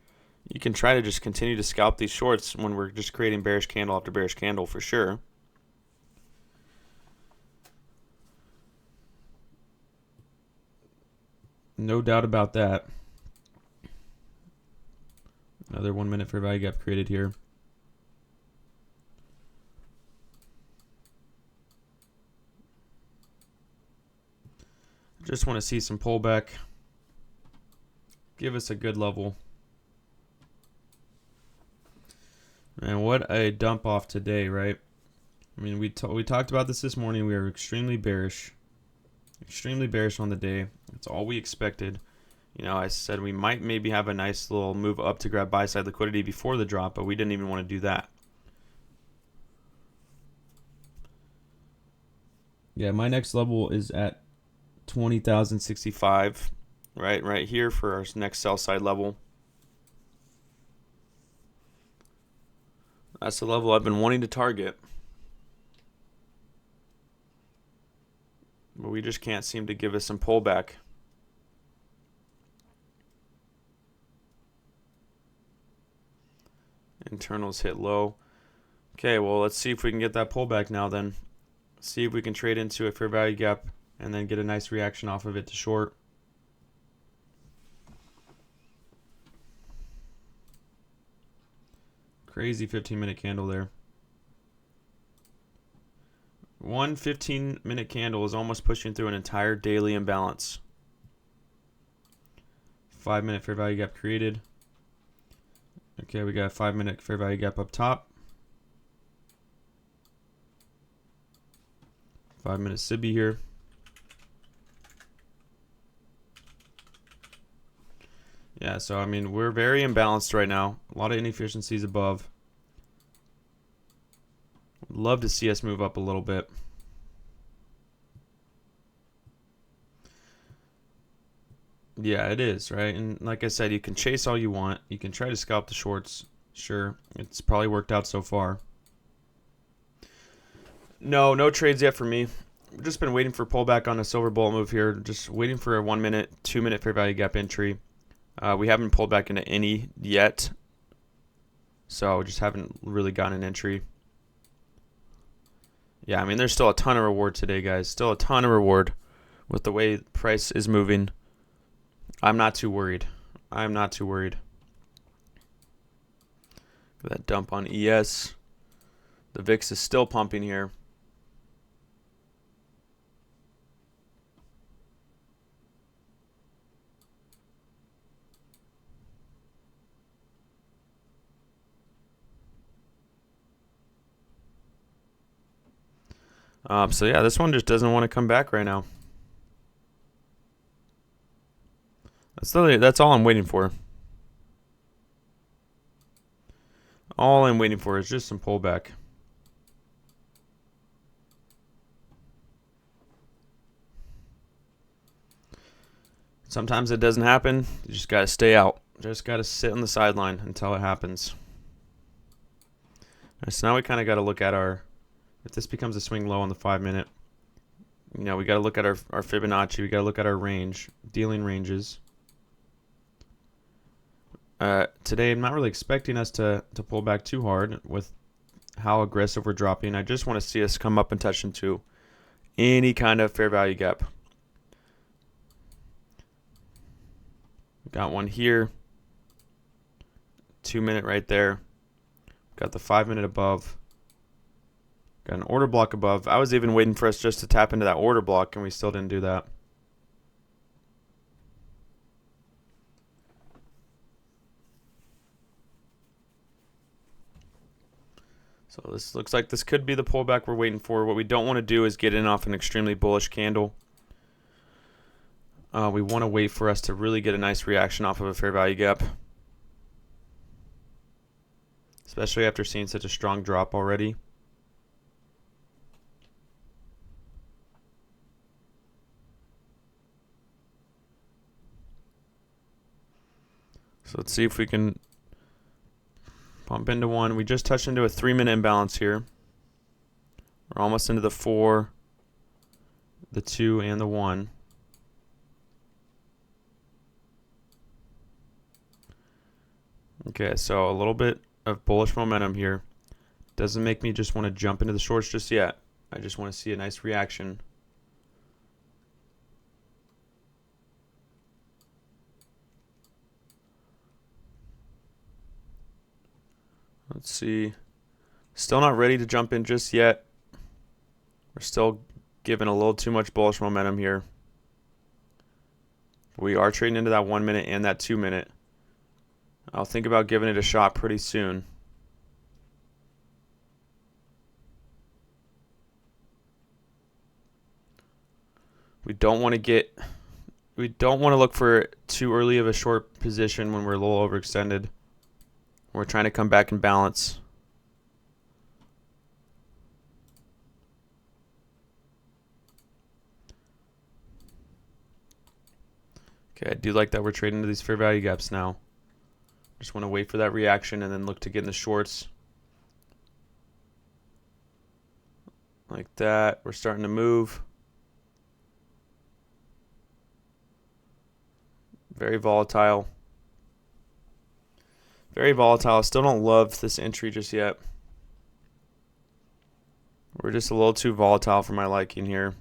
you can try to just continue to scalp these shorts when we're just creating bearish candle after bearish candle for sure. No doubt about that. Another 1 minute fair value gap created here. Just want to see some pullback. Give us a good level. And what a dump off today, right? I mean, we talked about this morning. We were extremely bearish. Extremely bearish on the day. That's all we expected. You know, I said we might maybe have a nice little move up to grab buy side liquidity before the drop, but we didn't even want to do that. Yeah, my next level is at 20,065, right here for our next sell side level. That's the level I've been wanting to target. But we just can't seem to give us some pullback. Internals hit low. Okay, well, let's see if we can get that pullback now then. See if we can trade into a fair value gap and then get a nice reaction off of it to short. Crazy 15-minute candle there. One 15-minute candle is almost pushing through an entire daily imbalance. 5-minute fair value gap created. Okay, we got a 5-minute fair value gap up top. 5-minute SIBI here. Yeah, so I mean, we're very imbalanced right now. A lot of inefficiencies above. Would love to see us move up a little bit. Yeah, it is, right? And like I said, you can chase all you want. You can try to scalp the shorts. Sure, it's probably worked out so far. No trades yet for me. I've just been waiting for pullback on a silver bullet move here. Just waiting for a 1 minute, 2 minute fair value gap entry. We haven't pulled back into any yet. So just haven't really gotten an entry. Yeah, I mean, there's still a ton of reward today, guys. Still a ton of reward with the way the price is moving. I'm not too worried. I'm not too worried. That dump on ES. The VIX is still pumping here. So yeah, this one just doesn't want to come back right now. That's all I'm waiting for. All I'm waiting for is just some pullback. Sometimes it doesn't happen. You just got to stay out. Just got to sit on the sideline until it happens. All right, so now we kind of got to look at if this becomes a swing low on the 5 minute, You know, we got to look at our Fibonacci. We got to look at our range, dealing ranges. Today, I'm not really expecting us to pull back too hard with how aggressive we're dropping. I just want to see us come up and touch into any kind of fair value gap. Got one here. 2 minute right there. Got the 5 minute above. Got an order block above. I was even waiting for us just to tap into that order block, and we still didn't do that. So this looks like this could be the pullback we're waiting for. What we don't want to do is get in off an extremely bullish candle. We want to wait for us to really get a nice reaction off of a fair value gap, especially after seeing such a strong drop already. So let's see if we can pump into one. We just touched into a 3 minute imbalance here. We're almost into the 4, the 2, and the 1. Okay, so a little bit of bullish momentum here. Doesn't make me just want to jump into the shorts just yet. I just want to see a nice reaction. Let's see. Still not ready to jump in just yet. We're still giving a little too much bullish momentum here. We are trading into that 1 minute and that 2 minute. I'll think about giving it a shot pretty soon. We don't want to look for too early of a short position when we're a little overextended. We're trying to come back and balance. Okay, I do like that we're trading into these fair value gaps now. Just want to wait for that reaction and then look to get in the shorts. Like that. We're starting to move. Very volatile. Very volatile. Still don't love this entry just yet. We're just a little too volatile for my liking here.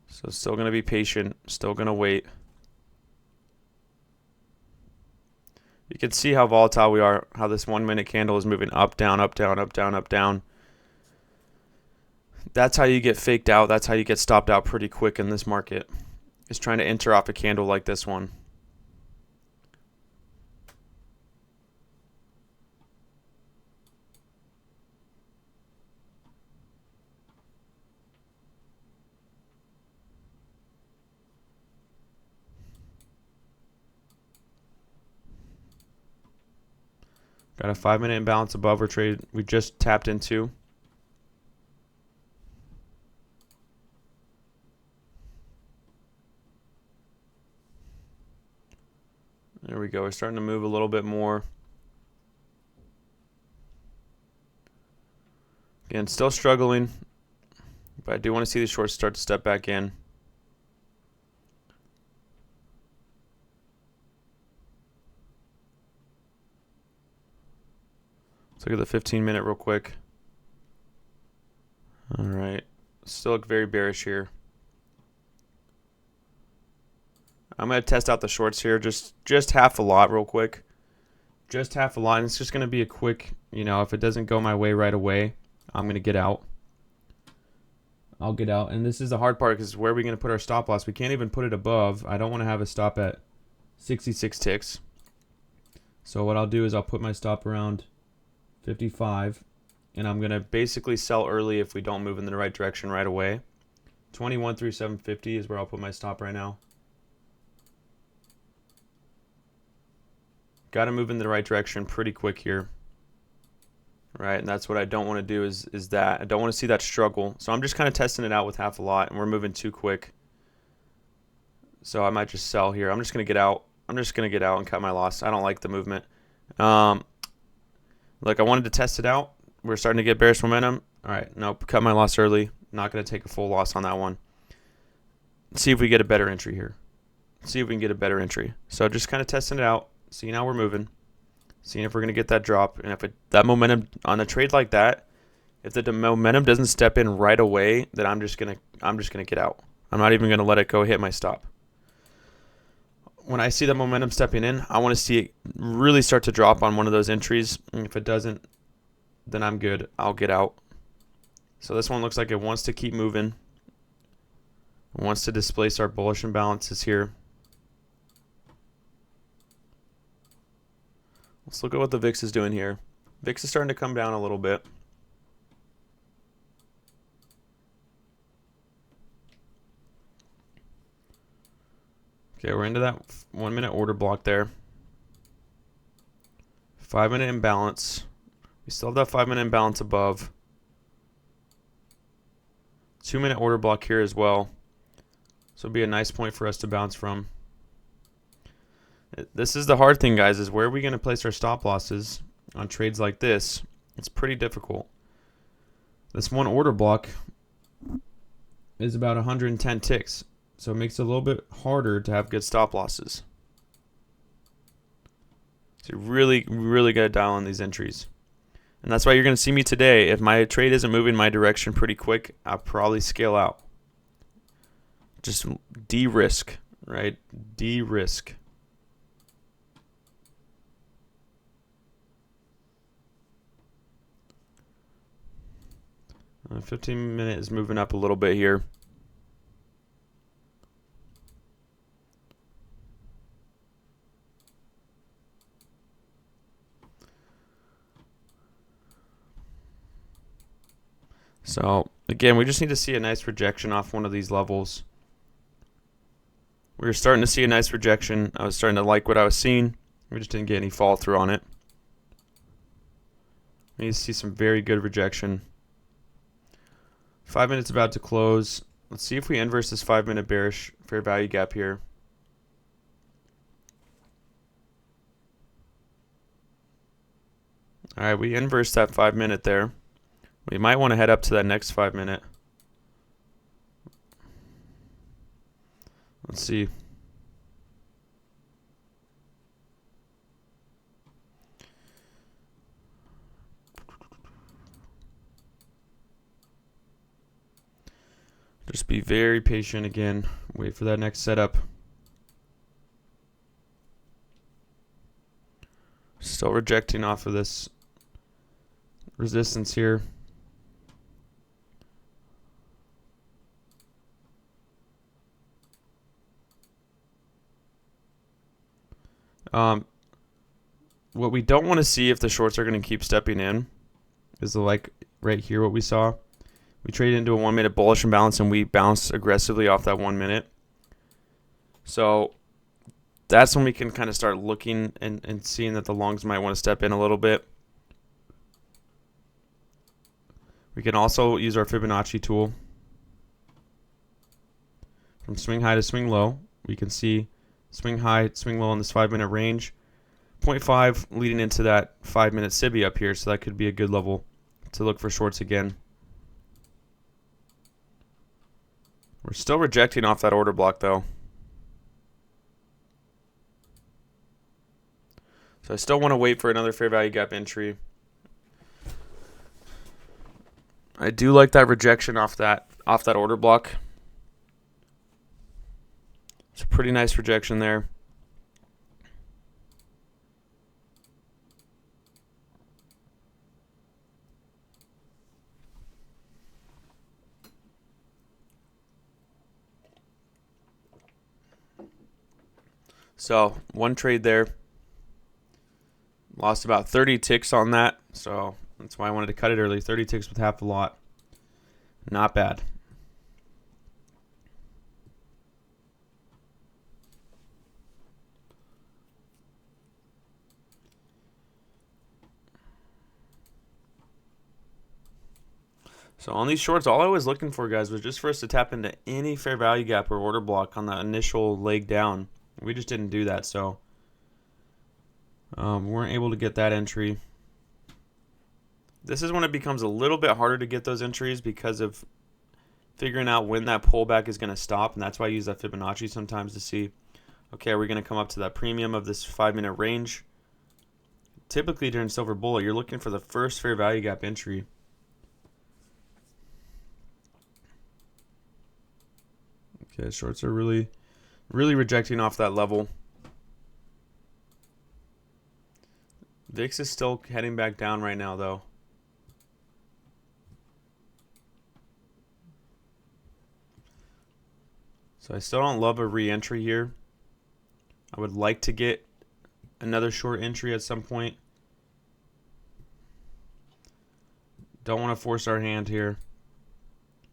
So still going to be patient. Still going to wait. You can see how volatile we are. How this 1 minute candle is moving up, down, up, down, up, down, up, down. That's how you get faked out. That's how you get stopped out pretty quick in this market. Is trying to enter off a candle like this one. Got a 5 minute imbalance above we just tapped into. There we go. We're starting to move a little bit more. Again, still struggling, but I do want to see the shorts start to step back in. Let's look at the 15 minute real quick. All right. Still look very bearish here. I'm going to test out the shorts here. Just half a lot real quick. Just half a lot. And it's just going to be a quick, if it doesn't go my way right away, I'm going to get out. I'll get out. And this is the hard part because where are we going to put our stop loss? We can't even put it above. I don't want to have a stop at 66 ticks. So what I'll do is I'll put my stop around 55. And I'm going to basically sell early if we don't move in the right direction right away. 21 through 750 is where I'll put my stop right now. Got to move in the right direction pretty quick here. Right, and that's what I don't want to do is that. I don't want to see that struggle. So I'm just kind of testing it out with half a lot, and we're moving too quick. So I might just sell here. I'm just going to get out. I'm just going to get out and cut my loss. I don't like the movement. Like, I wanted to test it out. We're starting to get bearish momentum. All right, nope, cut my loss early. Not going to take a full loss on that one. See if we get a better entry here. See if we can get a better entry. So just kind of testing it out, seeing how we're moving, seeing if we're going to get that drop. And if that momentum on a trade like that, if the momentum doesn't step in right away, then I'm just gonna get out. I'm not even gonna let it go hit my stop. When I see the momentum stepping in, I want to see it really start to drop on one of those entries. And if it doesn't, then I'm good. I'll get out. So this one looks like it wants to keep moving. It wants to displace our bullish imbalances here. Let's look at what the VIX is doing here. VIX is starting to come down a little bit. Okay, we're into that 1 minute order block there. 5 minute imbalance. We still have that 5 minute imbalance above. 2 minute order block here as well. So it'll be a nice point for us to bounce from. This is the hard thing, guys, is where are we going to place our stop losses on trades like this? It's pretty difficult. This one order block is about 110 ticks. So it makes it a little bit harder to have good stop losses. So you really got to dial in these entries. And that's why you're going to see me today. If my trade isn't moving my direction pretty quick, I'll probably scale out. Just de-risk, right? De-risk. 15 minute is moving up a little bit here. So again, we just need to see a nice rejection off one of these levels. We were starting to see a nice rejection. I was starting to like what I was seeing. We just didn't get any fall through on it. We need to see some very good rejection. 5 minutes about to close. Let's see if we inverse this 5 minute bearish fair value gap here. All right, we inversed that 5 minute there. We might want to head up to that next 5 minute. Let's see. Just be very patient again. Wait for that next setup. Still rejecting off of this resistance here. What we don't want to see if the shorts are going to keep stepping in is like right here what we saw. We traded into a 1 minute bullish imbalance and we bounced aggressively off that 1 minute. So that's when we can kind of start looking and seeing that the longs might want to step in a little bit. We can also use our Fibonacci tool. From swing high to swing low, we can see swing high, swing low in this 5 minute range. 0.5 leading into that 5 minute SIBI up here, so that could be a good level to look for shorts again. We're still rejecting off that order block though. So I still want to wait for another fair value gap entry. I do like that rejection off that order block. It's a pretty nice rejection there. So one trade there. Lost about 30 ticks on that, so that's why I wanted to cut it early. 30 ticks with half a lot. Not bad. So on these shorts, all I was looking for, guys, was just for us to tap into any fair value gap or order block on that initial leg down. We just didn't do that, so we weren't able to get that entry. This is when it becomes a little bit harder to get those entries because of figuring out when that pullback is going to stop, and that's why I use that Fibonacci sometimes to see, okay, are we going to come up to that premium of this 5-minute range? Typically during Silver Bullet, you're looking for the first fair value gap entry. Okay, shorts are really rejecting off that level. VIX is still heading back down right now, though. So I still don't love a re-entry here. I would like to get another short entry at some point. Don't want to force our hand here.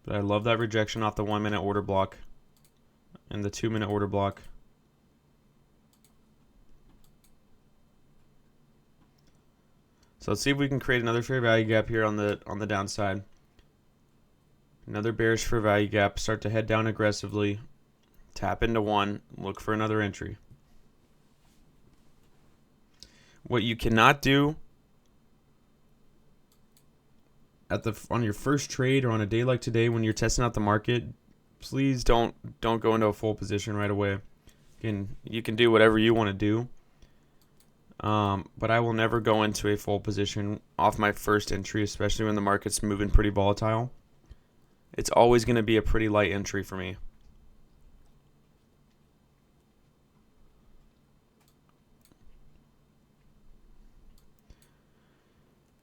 But I love that rejection off the 1-minute order block and the 2-minute order block. So let's see if we can create another fair value gap here on the downside. Another bearish fair value gap. Start to head down aggressively. Tap into one. Look for another entry. What you cannot do on your first trade or on a day like today when you're testing out the market, please don't go into a full position right away. You can do whatever you want to do. But I will never go into a full position off my first entry, especially when the market's moving pretty volatile. It's always going to be a pretty light entry for me.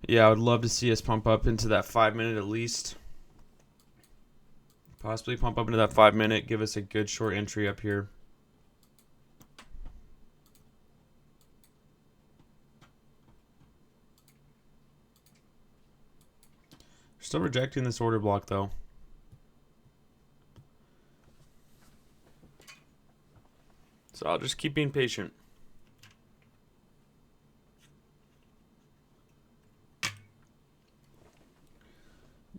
Yeah, I would love to see us pump up into that 5-minute at least. Possibly pump up into that 5-minute, give us a good short entry up here. Still rejecting this order block though. So I'll just keep being patient.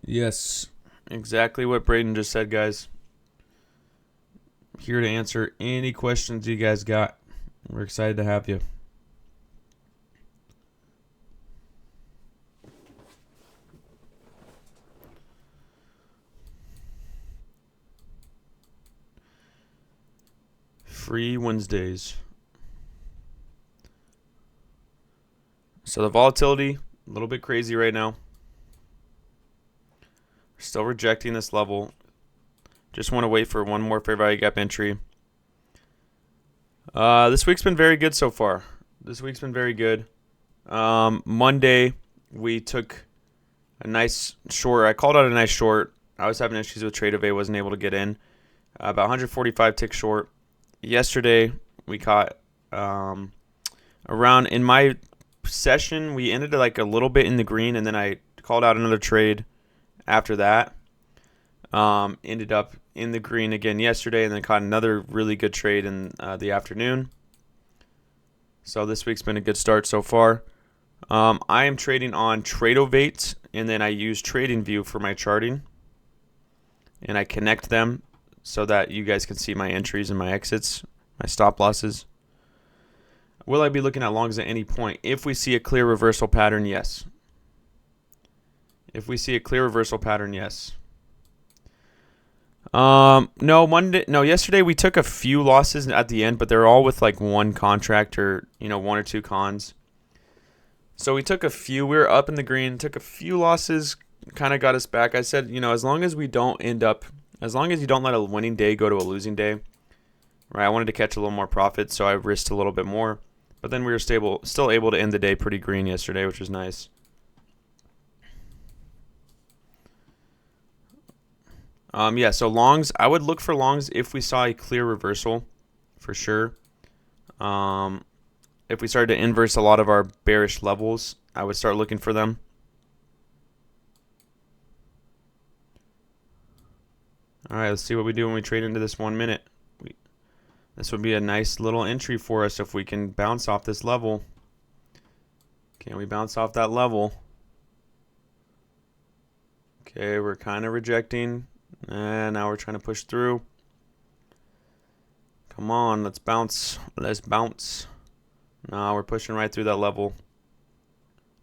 Yes, exactly what Braden just said, guys. Here to answer any questions you guys got. We're excited to have you. Free Wednesdays. So the volatility, a little bit crazy right now. Still rejecting this level. Just want to wait for one more fair value gap entry. This week's been very good so far. Monday, we took a nice short. I called out a nice short. I was having issues with Tradeway, wasn't able to get in. About 145 tick short. Yesterday, we caught around in my session, we ended like a little bit in the green, and then I called out another trade after that. Ended up in the green again yesterday, and then caught another really good trade in the afternoon. So this week's been a good start so far. I am trading on Tradovate, and then I use TradingView for my charting, and I connect them so that you guys can see my entries and my exits, my stop losses. Will I be looking at longs at any point? If we see a clear reversal pattern, yes. If we see a clear reversal pattern, yes. Yesterday we took a few losses at the end, but they're all with like one contract or, one or two cons. So we took a few. We were up in the green, took a few losses, kind of got us back. I said, as long as you don't let a winning day go to a losing day, right? I wanted to catch a little more profit, so I risked a little bit more. But then we were still able to end the day pretty green yesterday, which was nice. So longs, I would look for longs if we saw a clear reversal, for sure. If we started to inverse a lot of our bearish levels, I would start looking for them. All right, let's see what we do when we trade into this 1 minute. This would be a nice little entry for us if we can bounce off this level. Can we bounce off that level? Okay, we're kind of rejecting. And now we're trying to push through. Come on, let's bounce. Let's bounce. No, we're pushing right through that level.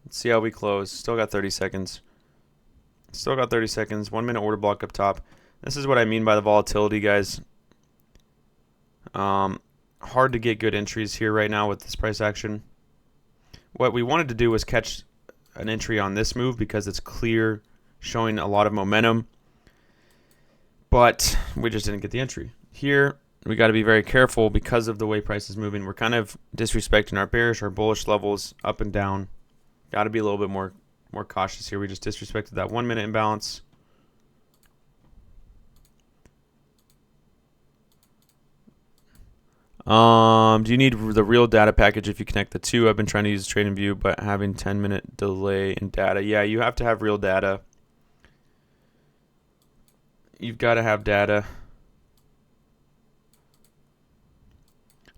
Let's see how we close. Still got 30 seconds. Still got 30 seconds. 1 minute order block up top. This is what I mean by the volatility, guys. Hard to get good entries here right now with this price action. What we wanted to do was catch an entry on this move because it's clear, showing a lot of momentum. But we just didn't get the entry. Here, we got to be very careful because of the way price is moving. We're kind of disrespecting our bearish, our bullish levels up and down. Got to be a little bit more cautious here. We just disrespected that 1 minute imbalance. Do you need the real data package if you connect the two? I've been trying to use TradingView, but having 10-minute delay in data. Yeah, you have to have real data. You've got to have data.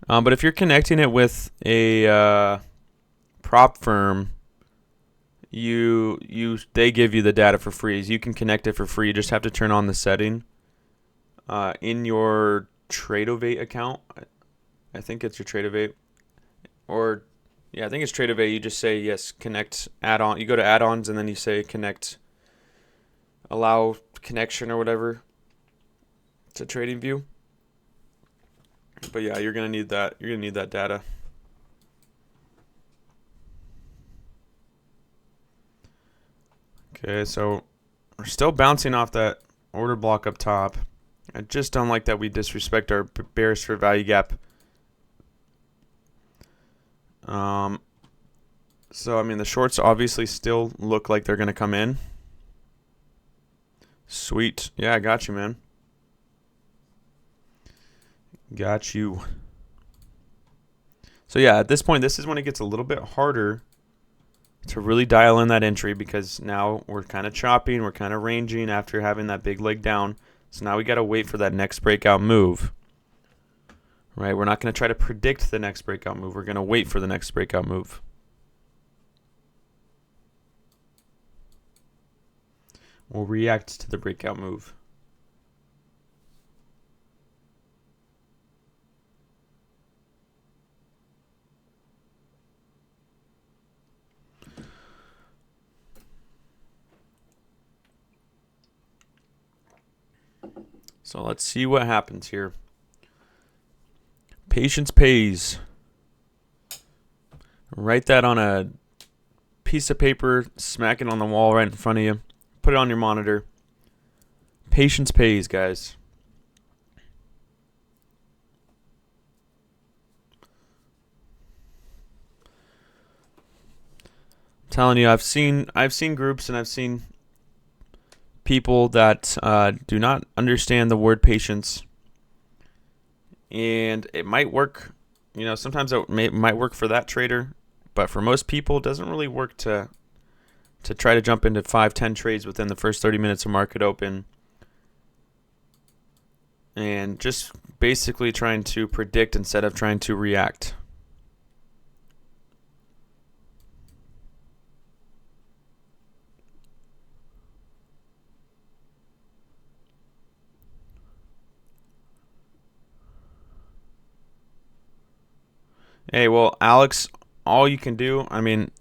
But if you're connecting it with a prop firm, they give you the data for free. You can connect it for free. You just have to turn on the setting in your Tradovate account. I think it's your Tradovate, or yeah, I think it's Tradovate. You just say yes, connect add-on. You go to add-ons and then you say connect, allow connection or whatever to TradingView. But yeah, you're gonna need that. You're gonna need that data. Okay, so we're still bouncing off that order block up top. I just don't like that we disrespect our bearish for value gap. So I mean, the shorts obviously still look like they're gonna come in. Sweet. Yeah, I got you, man. Got you. So yeah, at this point, this is when it gets a little bit harder to really dial in that entry because now we're kind of chopping, we're kind of ranging after having that big leg down. So now we got to wait for that next breakout move. Right? We're not going to try to predict the next breakout move. We're going to wait for the next breakout move. We'll react to the breakout move. So let's see what happens here. Patience pays. Write that on a piece of paper, smack it on the wall right in front of you. Put it on your monitor. Patience pays, guys. I'm telling you, I've seen groups and I've seen people that do not understand the word patience, and it might work. You know, sometimes it might work for that trader, but for most people, it doesn't really work to try to jump into 5-10 trades within the first 30 minutes of market open, and just basically trying to predict instead of trying to react. Hey, well, Alex, all you can do, I mean,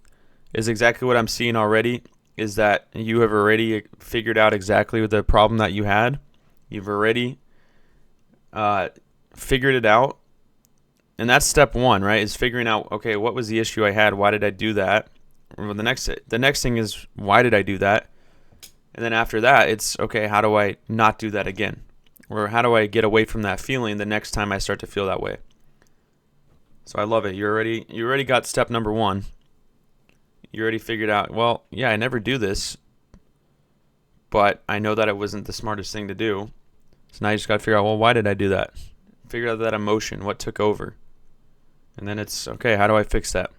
is exactly what I'm seeing already, is that you have already figured out exactly the problem that you had. You've already figured it out. And that's step one, right, is figuring out, okay, what was the issue I had? Why did I do that? Well, the next thing is, why did I do that? And then after that, it's, okay, how do I not do that again? Or how do I get away from that feeling the next time I start to feel that way? So I love it. You already got step number one. You already figured out, well, yeah, I never do this, but I know that it wasn't the smartest thing to do. So now you just got to figure out, well, why did I do that? Figure out that emotion, what took over. And then it's, okay, how do I fix that?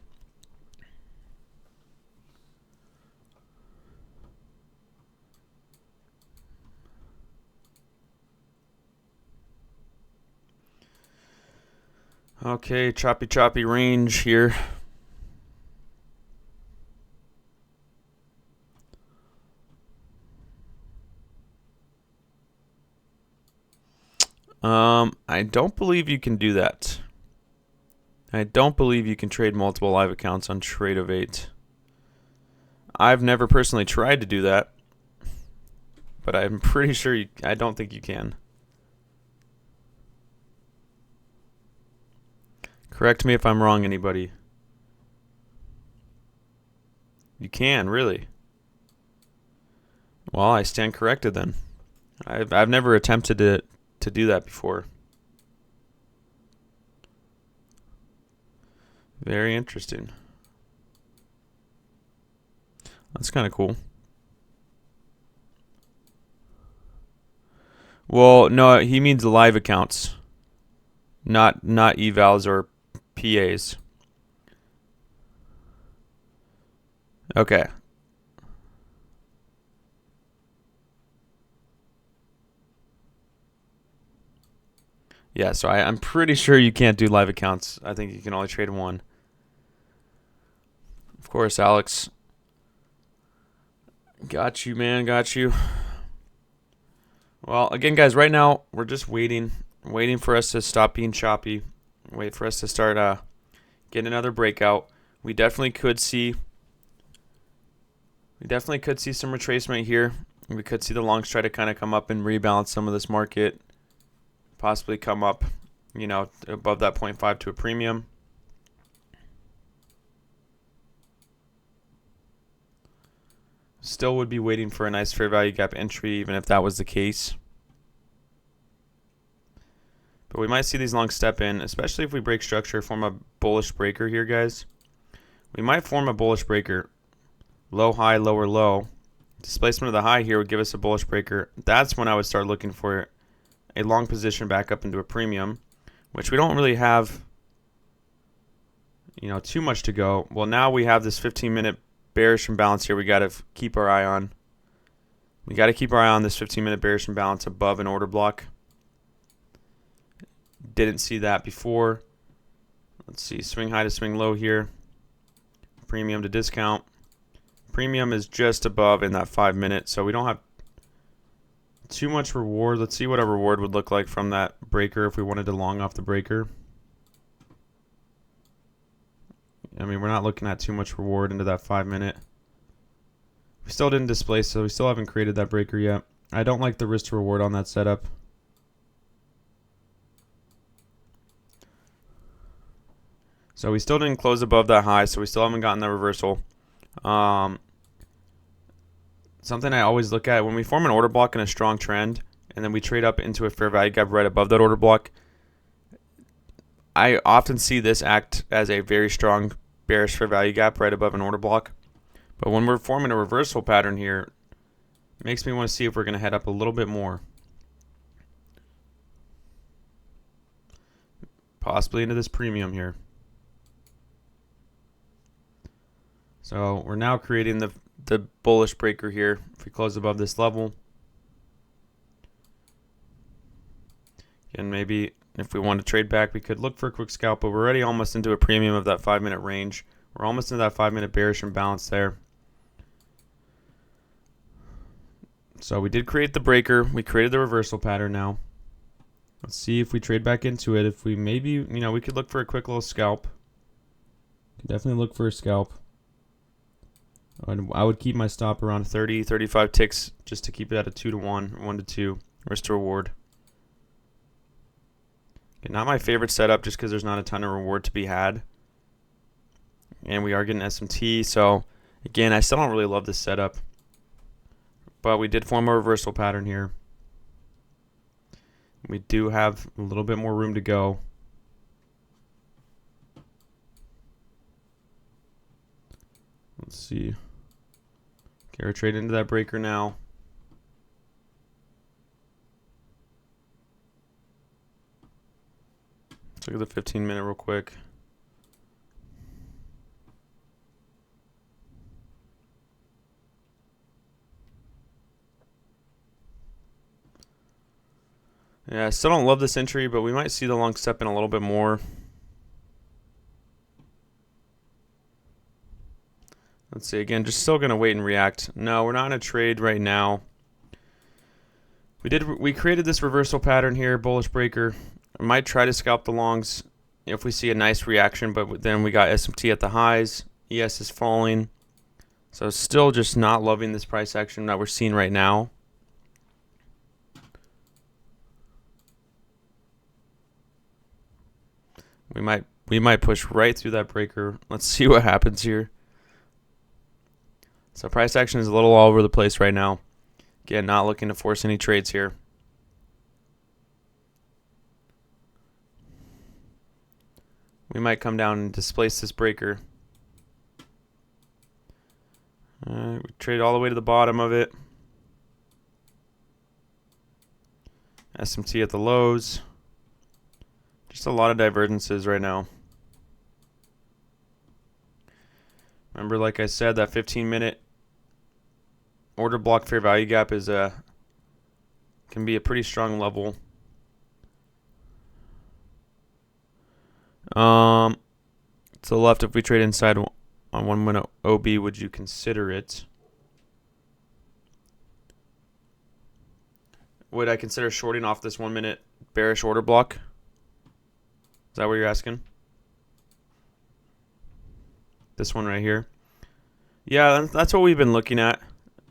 Okay, choppy range here. I don't believe you can do that. I don't believe you can trade multiple live accounts on Tradovate. I've never personally tried to do that, but I'm pretty sure I don't think you can. Correct me if I'm wrong, anybody. You can, really. Well, I stand corrected then. I've never attempted to do that before. Very interesting. That's kind of cool. Well, no, he means live accounts, not evals or PAs. Okay. Yeah, so I'm pretty sure you can't do live accounts. I think you can only trade one. Of course, Alex. Got you, man. Got you. Well, again, guys, right now we're just waiting for us to stop being choppy. Wait for us to start getting another breakout. We definitely could see some retracement here. We could see the longs try to kind of come up and rebalance some of this market. Possibly come up, above that 0.5 to a premium. Still would be waiting for a nice fair value gap entry, even if that was the case. But we might see these longs step in, especially if we break structure, form a bullish breaker here, guys. We might form a bullish breaker. Low, high, lower, low. Displacement of the high here would give us a bullish breaker. That's when I would start looking for a long position back up into a premium, which we don't really have, too much to go. Well, now we have this 15-minute bearish imbalance here we got to keep our eye on. We got to keep our eye on this 15-minute bearish imbalance above an order block. Didn't see that before. Let's see, swing high to swing low here. Premium to discount. Premium is just above in that 5-minute, so we don't have too much reward. Let's see what our reward would look like from that breaker if we wanted to long off the breaker. I mean, we're not looking at too much reward into that 5-minute. We still didn't displace, so we still haven't created that breaker yet. I don't like the risk to reward on that setup. So we still didn't close above that high, so we still haven't gotten the reversal. Something I always look at, when we form an order block in a strong trend, and then we trade up into a fair value gap right above that order block, I often see this act as a very strong bearish fair value gap right above an order block. But when we're forming a reversal pattern here, it makes me want to see if we're going to head up a little bit more. Possibly into this premium here. So we're now creating the bullish breaker here. If we close above this level, and maybe if we want to trade back, we could look for a quick scalp, but we're already almost into a premium of that 5-minute range. We're almost into that 5-minute bearish imbalance there. So we did create the breaker. We created the reversal pattern now. Let's see if we trade back into it. If we maybe, we could look for a quick little scalp. Definitely look for a scalp. I would keep my stop around 30, 35 ticks just to keep it at a 2-to-1, 1-to-2 risk to reward. Okay, not my favorite setup just because there's not a ton of reward to be had. And we are getting SMT, so again, I still don't really love this setup. But we did form a reversal pattern here. We do have a little bit more room to go. Let's see. Okay, we're trading into that breaker now. Let's look at the 15-minute real quick. Yeah, I still don't love this entry, but we might see the long step in a little bit more. Let's see, again, just still going to wait and react. No, we're not in a trade right now. We created this reversal pattern here, bullish breaker. I might try to scalp the longs if we see a nice reaction, but then we got SMT at the highs. ES is falling. So still just not loving this price action that we're seeing right now. We might push right through that breaker. Let's see what happens here. So price action is a little all over the place right now. Again, not looking to force any trades here. We might come down and displace this breaker. We trade all the way to the bottom of it. SMT at the lows. Just a lot of divergences right now. Remember, like I said, that 15-minute order block fair value gap is can be a pretty strong level. To the left, if we trade inside on 1 minute OB, would you consider it? Would I consider shorting off this 1 minute bearish order block? Is that what you're asking? This one right here. Yeah, that's what we've been looking at.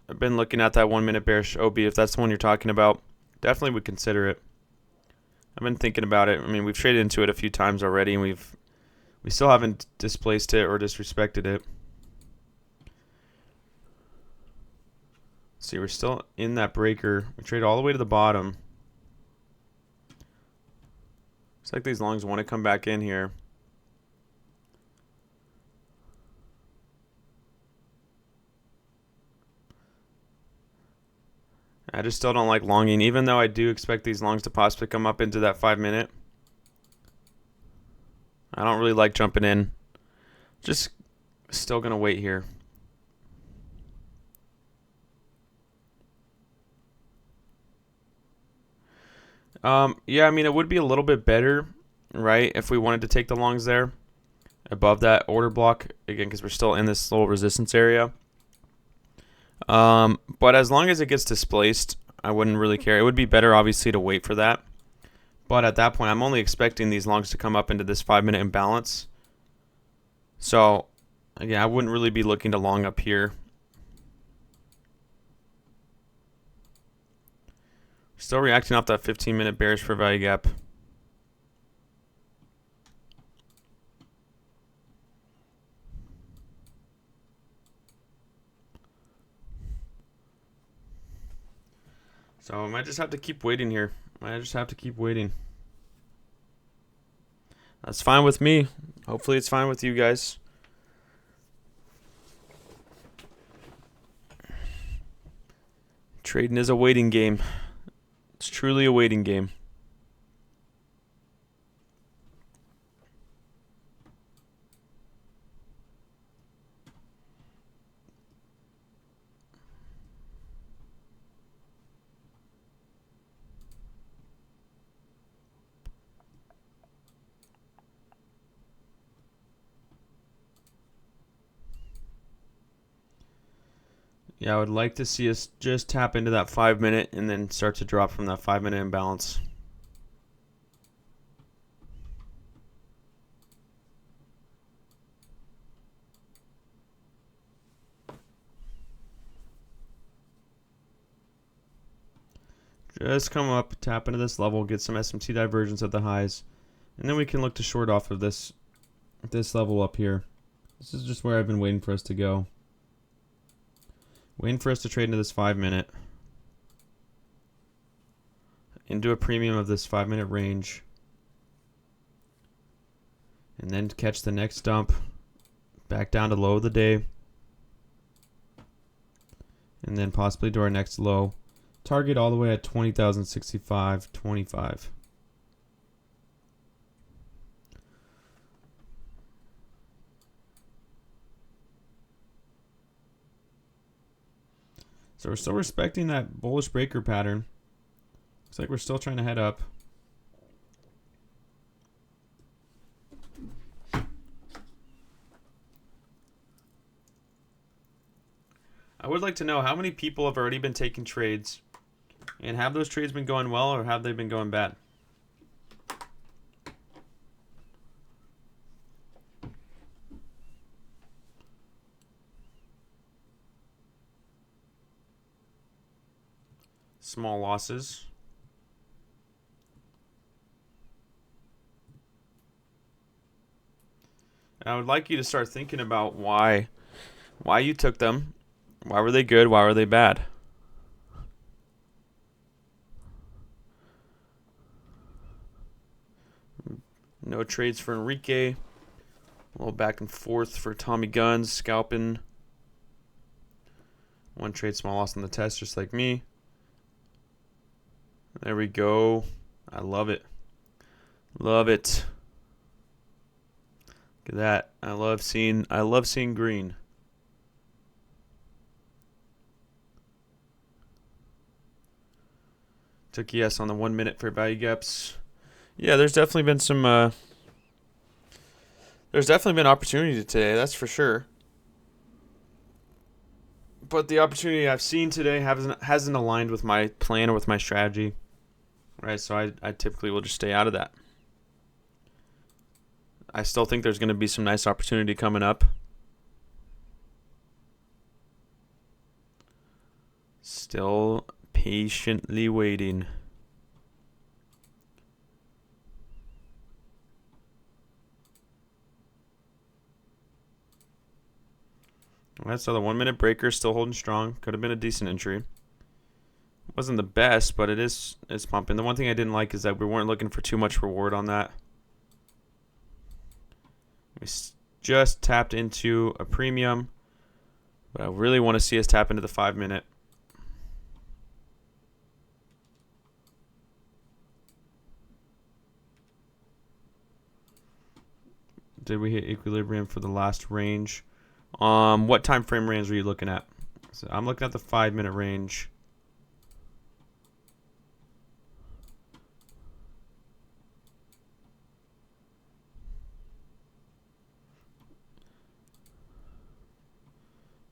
I've been looking at that 1 minute bearish OB. If that's the one you're talking about, definitely would consider it. I've been thinking about it. I mean, we've traded into it a few times already, and we still haven't displaced it or disrespected it. See, we're still in that breaker. We trade all the way to the bottom. Looks like these longs want to come back in here. I just still don't like longing, even though I do expect these longs to possibly come up into that 5 minute. I don't really like jumping in. Just still going to wait here. Yeah, I mean, it would be a little bit better, right, if we wanted to take the longs there above that order block, again, because we're still in this little resistance area. But as long as it gets displaced, I wouldn't really care. It would be better, obviously, to wait for that. But at that point, I'm only expecting these longs to come up into this 5 minute imbalance. So, again, I wouldn't really be looking to long up here. Still reacting off that 15-minute bearish fair value gap. So I might just have to keep waiting here. I just have to keep waiting. That's fine with me. Hopefully it's fine with you guys. Trading is a waiting game. It's truly a waiting game. Yeah, I would like to see us just tap into that 5 minute and then start to drop from that 5 minute imbalance. Just come up, tap into this level, get some SMT divergence at the highs, and then we can look to short off of this level up here. This is just where I've been waiting for us to go. Waiting for us to trade into this 5 minute. Into a premium of this 5 minute range. And then catch the next dump. Back down to low of the day. And then possibly to our next low. Target all the way at 20,065.25. So we're still respecting that bullish breaker pattern. Looks like we're still trying to head up. I would like to know how many people have already been taking trades, and have those trades been going well or have they been going bad? small losses. And I would like you to start thinking about why you took them. Why were they good? Why were they bad? No trades for Enrique. A little back and forth for Tommy Guns, scalping. One trade, small loss on the test, just like me. There we go. I love it. Love it. Look at that. I love seeing green. Took yes on the 1 minute fair value gaps. Yeah, there's definitely been some there's definitely been opportunity today, that's for sure. But the opportunity I've seen today hasn't aligned with my plan or with my strategy. Right, so I typically will just stay out of that. I still think there's going to be some nice opportunity coming up. Still patiently waiting. Alright, so the 1 minute breaker is still holding strong. Could have been a decent entry. Wasn't the best, but it's pumping. The one thing I didn't like is that we weren't looking for too much reward on that. We just tapped into a premium, but I really want to see us tap into the 5 minute. Did we hit equilibrium for the last range? What time frame range are you looking at? So I'm looking at the 5 minute range.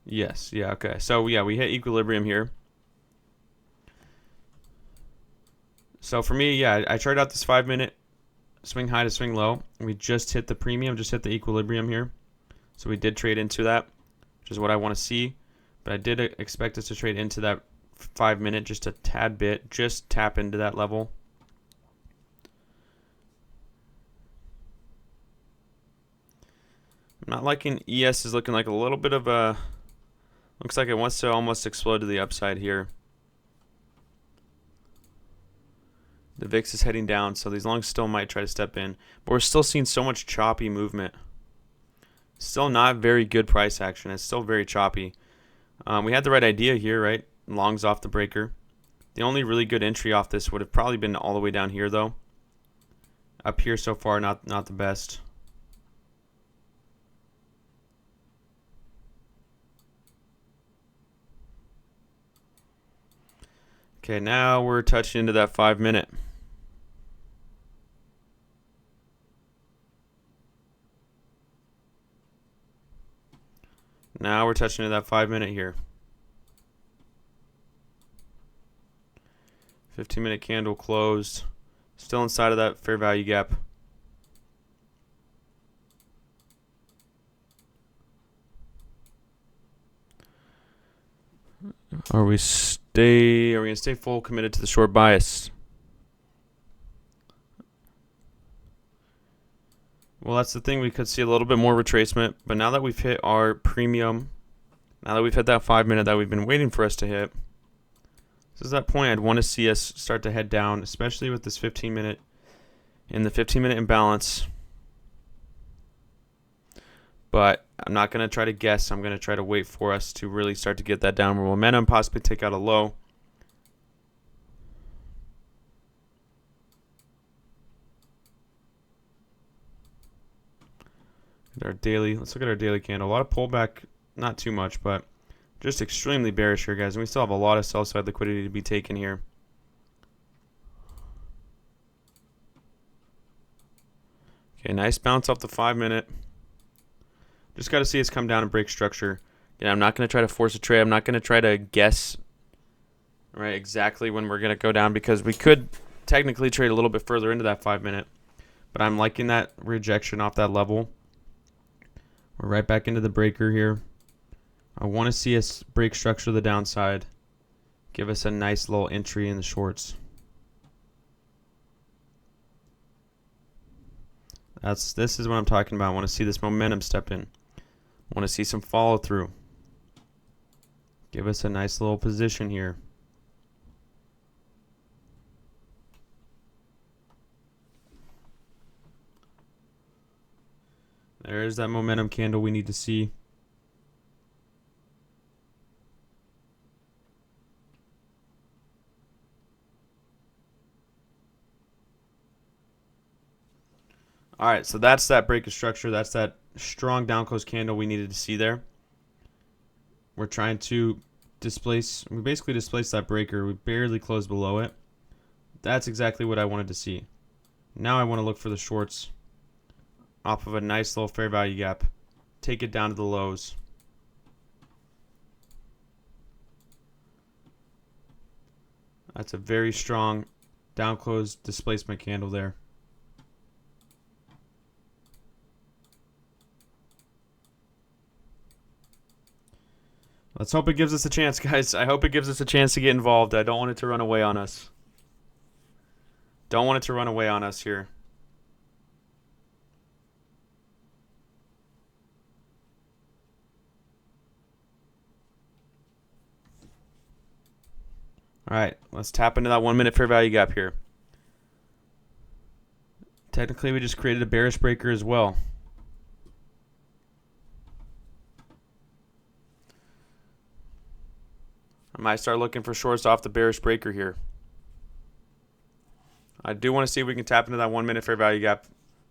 Yes, yeah, okay. So yeah, we hit equilibrium here. So for me, yeah, I tried out this 5 minute swing high to swing low. We just hit the premium, just hit the equilibrium here. So we did trade into that, which is what I want to see. But I did expect us to trade into that 5 minute just a tad bit, just tap into that level. I'm not liking ES is looking like a little bit of a, looks like it wants to almost explode to the upside here. The VIX is heading down, so these longs still might try to step in. But we're still seeing so much choppy movement. Still not very good price action. It's still very choppy. We had the right idea here, right? Longs off the breaker. The only really good entry off this would have probably been all the way down here, though. Up here so far, not the best. Okay, now we're touching into that 5 minute. Now we're touching into that 5 minute here. 15-minute candle closed. Still inside of that fair value gap. Are we gonna stay full committed to the short bias? Well, that's the thing. We could see a little bit more retracement, but now that we've hit our premium, now that we've hit that 5 minute that we've been waiting for us to hit, this is that point I'd want to see us start to head down, especially with this 15 minute in the 15-minute imbalance. But I'm not going to try to guess. I'm going to try to wait for us to really start to get that downward momentum, possibly take out a low. Our daily, let's look at our daily candle. A lot of pullback, not too much, but just extremely bearish here, guys. And we still have a lot of sell side liquidity to be taken here. Okay, nice bounce off the 5 minute. Just got to see us come down and break structure. I'm not going to try to force a trade. I'm not going to try to guess right exactly when we're going to go down, because we could technically trade a little bit further into that 5 minute. But I'm liking that rejection off that level. We're right back into the breaker here. I want to see us break structure to the downside. Give us a nice little entry in the shorts. This is what I'm talking about. I want to see this momentum step in. I want to see some follow through. Give us a nice little position here. There's that momentum candle we need to see. All right, so that's that break of structure. That's that strong down close candle we needed to see there. We're trying to displace, we basically displaced that breaker. We barely closed below it. That's exactly what I wanted to see. Now I want to look for the shorts off of a nice little fair value gap. Take it down to the lows. That's a very strong down close displacement candle there. Let's hope it gives us a chance, guys. I hope it gives us a chance to get involved. I don't want it to run away on us. Don't want it to run away on us here. All right, let's tap into that 1 minute fair value gap here. Technically, we just created a bearish breaker as well. I might start looking for shorts off the bearish breaker here. I do want to see if we can tap into that 1 minute fair value gap,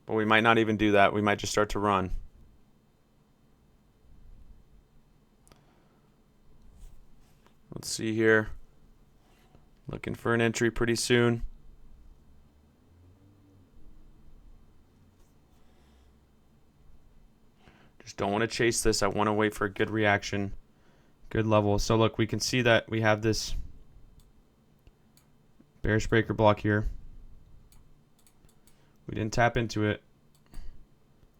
but we might not even do that. We might just start to run. Let's see here. Looking for an entry pretty soon. Just don't want to chase this. I want to wait for a good reaction. Good level. So look, we can see that we have this bearish breaker block here. We didn't tap into it.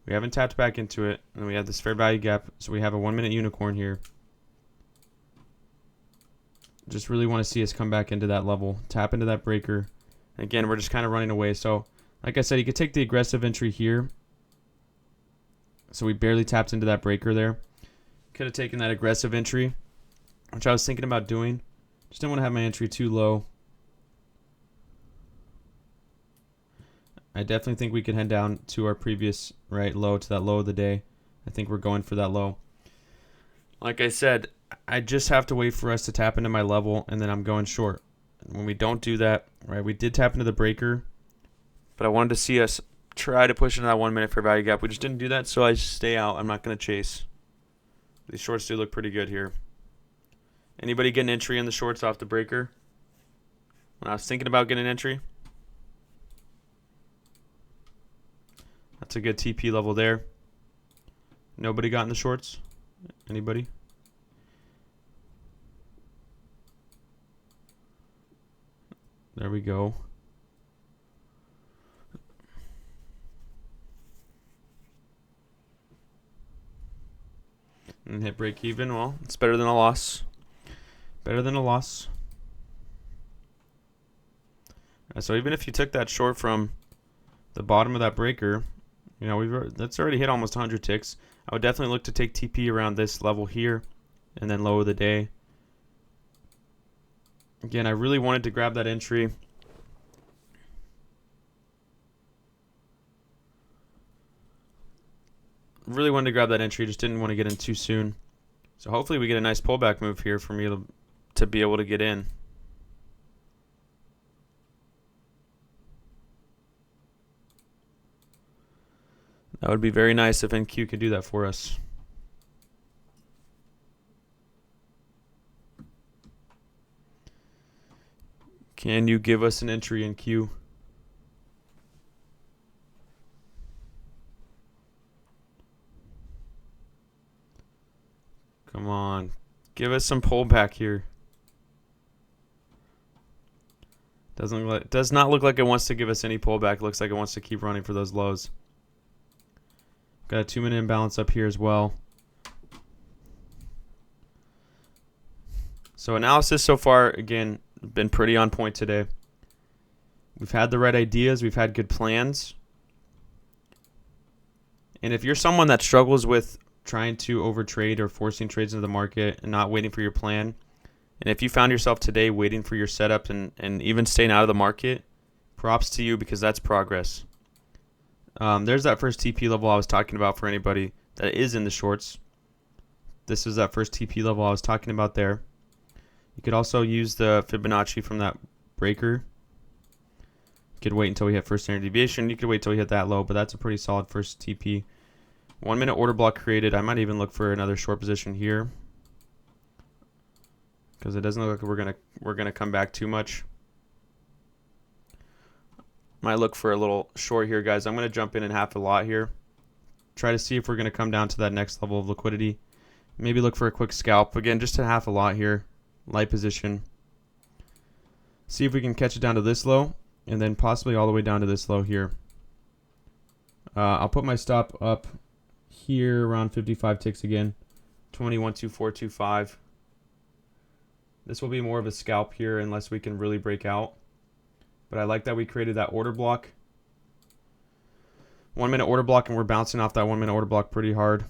We haven't tapped back into it. And we have this fair value gap. So we have a 1 minute unicorn here. Just really want to see us come back into that level. Tap into that breaker. Again, we're just kind of running away. So like I said, you could take the aggressive entry here. So we barely tapped into that breaker there. Could have taken that aggressive entry, which I was thinking about doing. Just didn't want to have my entry too low. I definitely think we could head down to our previous low, to that low of the day. I think we're going for that low. Like I said, I just have to wait for us to tap into my level, and then I'm going short. And when we don't do that, we did tap into the breaker, but I wanted to see us try to push into that 1 minute fair value gap. We just didn't do that, so I stay out. I'm not going to chase. These shorts do look pretty good here. Anybody get an entry in the shorts off the breaker? When I was thinking about getting an entry. That's a good TP level there. Nobody got in the shorts? Anybody? There we go. And hit break even. Well, it's better than a loss. Better than a loss. So even if you took that short from the bottom of that breaker, you know, that's already hit almost 100 ticks. I would definitely look to take TP around this level here and then low of the day. Again, I really wanted to grab that entry. Really wanted to grab that entry, just didn't want to get in too soon. So hopefully we get a nice pullback move here for me to be able to get in. That would be very nice if NQ could do that for us. Can you give us an entry in Q? Come on. Give us some pullback here. Does not look like it wants to give us any pullback. Looks like it wants to keep running for those lows. Got a 2 minute imbalance up here as well. So analysis so far, again, been pretty on point today. We've had the right ideas. We've had good plans. And if you're someone that struggles with trying to overtrade or forcing trades into the market and not waiting for your plan, and if you found yourself today waiting for your setup and even staying out of the market, props to you, because that's progress. There's that first TP level I was talking about for anybody that is in the shorts. This is that first TP level I was talking about there. You could also use the Fibonacci from that breaker. You could wait until we hit first standard deviation. You could wait till we hit that low, but that's a pretty solid first TP. 1 minute order block created. I might even look for another short position here, because it doesn't look like we're gonna come back too much. Might look for a little short here, guys. I'm gonna jump in half a lot here. Try to see if we're gonna come down to that next level of liquidity. Maybe look for a quick scalp. Again, just a half a lot here. Light position. See if we can catch it down to this low, and then possibly all the way down to this low here. I'll put my stop up here around 55 ticks again. 212425. This will be more of a scalp here unless we can really break out. But I like that we created that order block. 1 minute order block, and we're bouncing off that 1 minute order block pretty hard.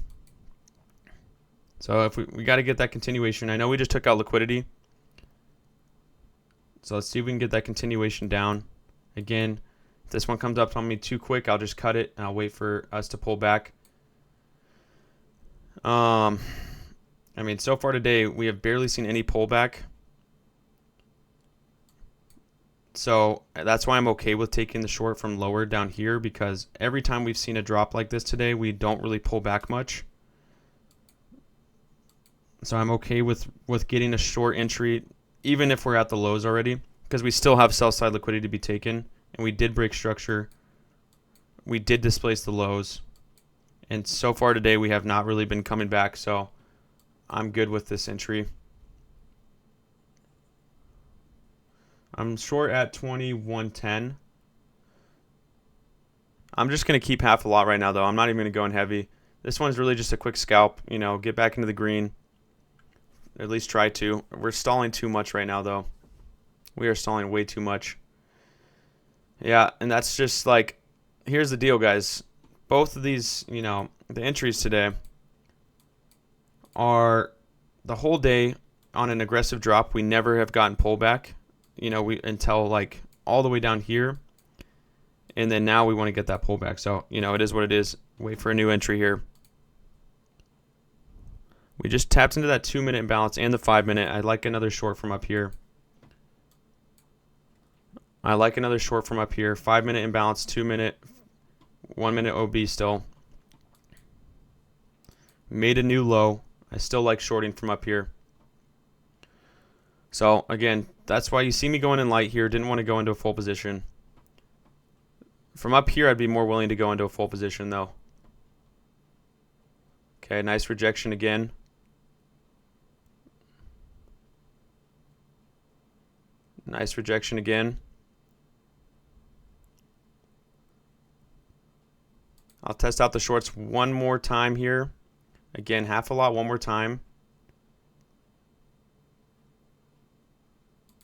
So if we got to get that continuation. I know we just took out liquidity. So let's see if we can get that continuation down. Again, if this one comes up on me too quick, I'll just cut it and I'll wait for us to pull back. I mean, so far today, we have barely seen any pullback. So that's why I'm okay with taking the short from lower down here, because every time we've seen a drop like this today, we don't really pull back much. So I'm okay with getting a short entry, even if we're at the lows already, because we still have sell side liquidity to be taken, and we did break structure. We did displace the lows, and so far today we have not really been coming back, so I'm good with this entry. I'm short at 2110. I'm just going to keep half a lot right now, though. I'm not even going to go in heavy. This one's really just a quick scalp, you know, get back into the green. At least try to. We're stalling too much right now, though. We are stalling way too much. Yeah, and that's just like, here's the deal, guys. Both of these, you know, the entries today are the whole day on an aggressive drop. We never have gotten pullback, you know, until like all the way down here. And then now we want to get that pullback. So, you know, it is what it is. Wait for a new entry here. We just tapped into that 2 minute imbalance and the 5 minute. I like another short from up here. I like another short from up here. 5 minute imbalance, 2 minute, 1 minute OB still. Made a new low. I still like shorting from up here. So again, that's why you see me going in light here. Didn't want to go into a full position. From up here, I'd be more willing to go into a full position though. Okay, nice rejection again. Nice rejection again. I'll test out the shorts one more time here. Again, half a lot one more time.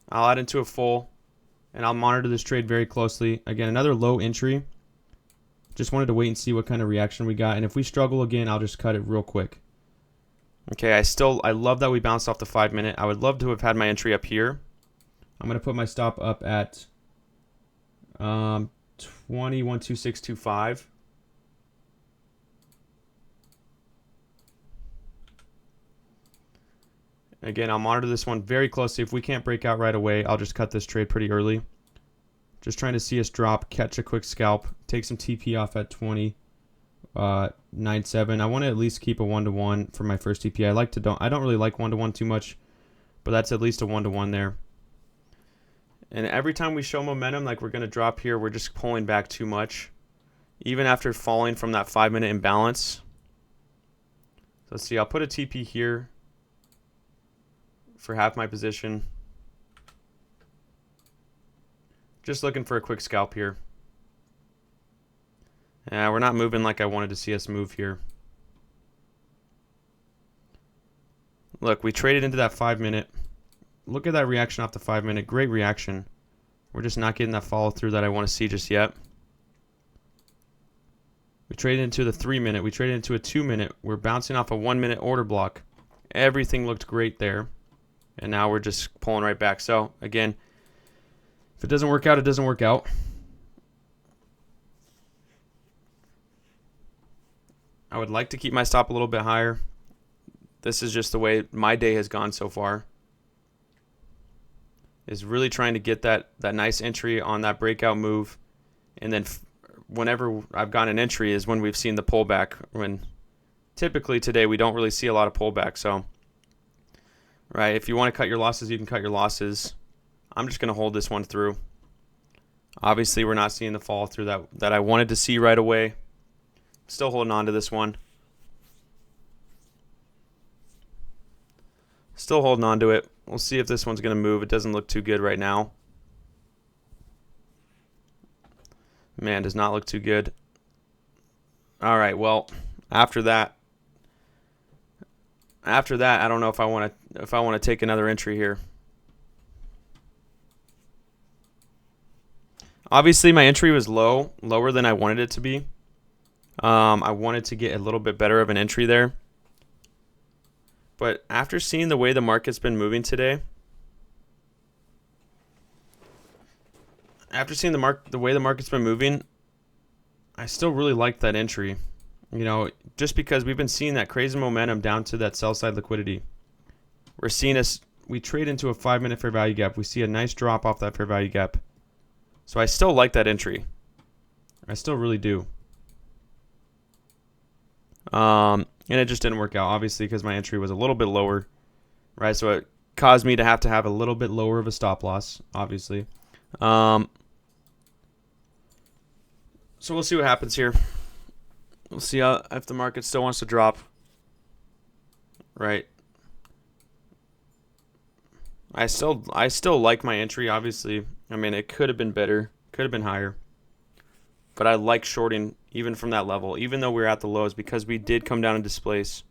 I'll add into a full, and I'll monitor this trade very closely. Again, another low entry. Just wanted to wait and see what kind of reaction we got. And if we struggle again, I'll just cut it real quick. Okay, I love that we bounced off the 5 minute. I would love to have had my entry up here. I'm going to put my stop up at 212625. Again, I'll monitor this one very closely. If we can't break out right away, I'll just cut this trade pretty early. Just trying to see us drop, catch a quick scalp, take some TP off at 20.97. I want to at least keep a 1-to-1 for my first TP. I don't really like 1-to-1 too much, but that's at least a 1-to-1 there. And every time we show momentum, like we're going to drop here, we're just pulling back too much. Even after falling from that 5 minute imbalance. So let's see, I'll put a TP here for half my position. Just looking for a quick scalp here. Yeah, we're not moving like I wanted to see us move here. Look, we traded into that 5 minute. look at that reaction off the 5 minute. Great reaction. We're just not getting that follow through that I want to see just yet. We traded into the 3 minute. We traded into a 2 minute. We're bouncing off a 1 minute order block. Everything looked great there. And now we're just pulling right back. So, again, if it doesn't work out, it doesn't work out. I would like to keep my stop a little bit higher. This is just the way my day has gone so far. Is really trying to get that nice entry on that breakout move. And then whenever I've gotten an entry is when we've seen the pullback. When typically today we don't really see a lot of pullback. So, right, if you want to cut your losses, you can cut your losses. I'm just going to hold this one through. Obviously, we're not seeing the fall through that I wanted to see right away. Still holding on to this one. Still holding on to it. We'll see if this one's going to move. It doesn't look too good right now. Man, does not look too good. All right, well, after that, I don't know if I want to take another entry here. Obviously, my entry was lower than I wanted it to be. I wanted to get a little bit better of an entry there. But after seeing the way the market's been moving today, the way the market's been moving, I still really like that entry. You know, just because we've been seeing that crazy momentum down to that sell side liquidity. We're seeing we trade into a 5 minute fair value gap. We see a nice drop off that fair value gap. So I still like that entry. I still really do. And it just didn't work out, obviously, because my entry was a little bit lower, right? So it caused me to have a little bit lower of a stop loss, obviously. So we'll see what happens here. We'll see if the market still wants to drop, right? I still like my entry, obviously. I mean, it could have been better, could have been higher. But I like shorting even from that level, even though we were at the lows, because we did come down and displace.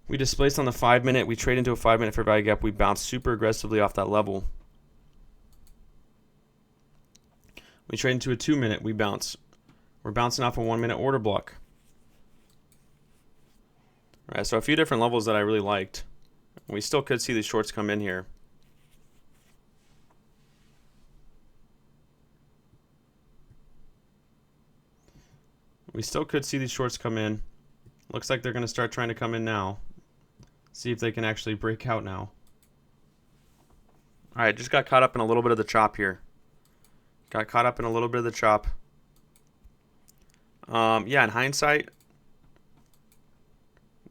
We displaced on the 5 minute. We trade into a 5 minute fair value gap. We bounced super aggressively off that level. We trade into a 2 minute. We bounce. We're bouncing off a 1 minute order block. All right, so a few different levels that I really liked. We still could see these shorts come in here. We still could see these shorts come in. Looks like they're going to start trying to come in now. See if they can actually break out now. All right, just got caught up in a little bit of the chop here. Got caught up in a little bit of the chop. Yeah, in hindsight,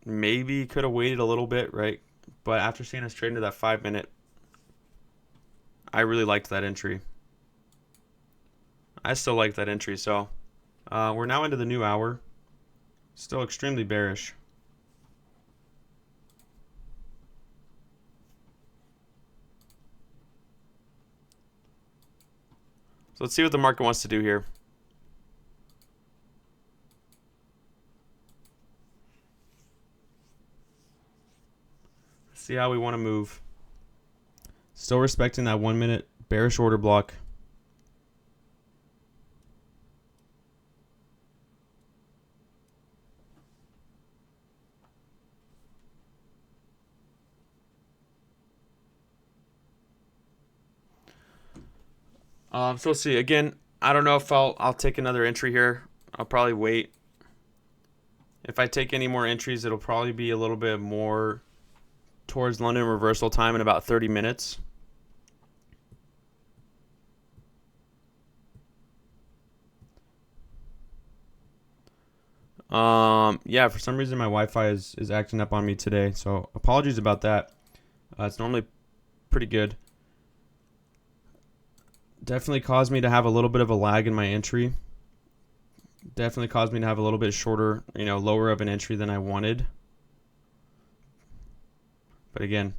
maybe could have waited a little bit, right? But after seeing us trade into that 5 minute, I really liked that entry. I still like that entry, so we're now into the new hour. Still extremely bearish. So let's see what the market wants to do here. See how we want to move. Still respecting that 1 minute bearish order block. So let's see. Again, I don't know if I'll take another entry here. I'll probably wait. If I take any more entries, it'll probably be a little bit more towards London reversal time in about 30 minutes. Yeah, for some reason my Wi-Fi is acting up on me today, so apologies about that. It's normally pretty good. Definitely caused me to have a little bit of a lag in my entry. Definitely caused me to have a little bit shorter, lower of an entry than I wanted. But again,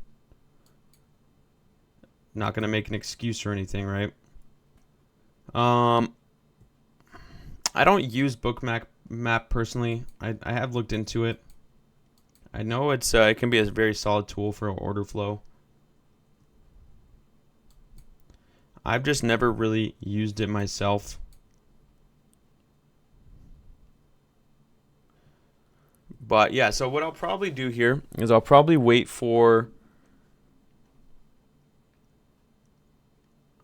not going to make an excuse or anything, right? I don't use Bookmap personally. I have looked into it. I know it can be a very solid tool for order flow. I've just never really used it myself. But yeah, so what I'll probably do here is I'll probably wait for